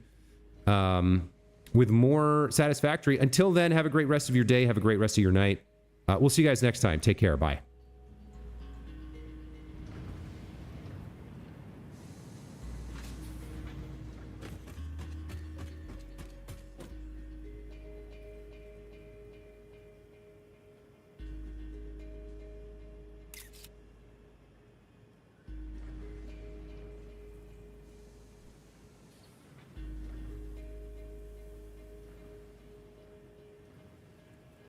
With more Satisfactory. Until then, have a great rest of your day. Have a great rest of your night. We'll see you guys next time. Take care. Bye.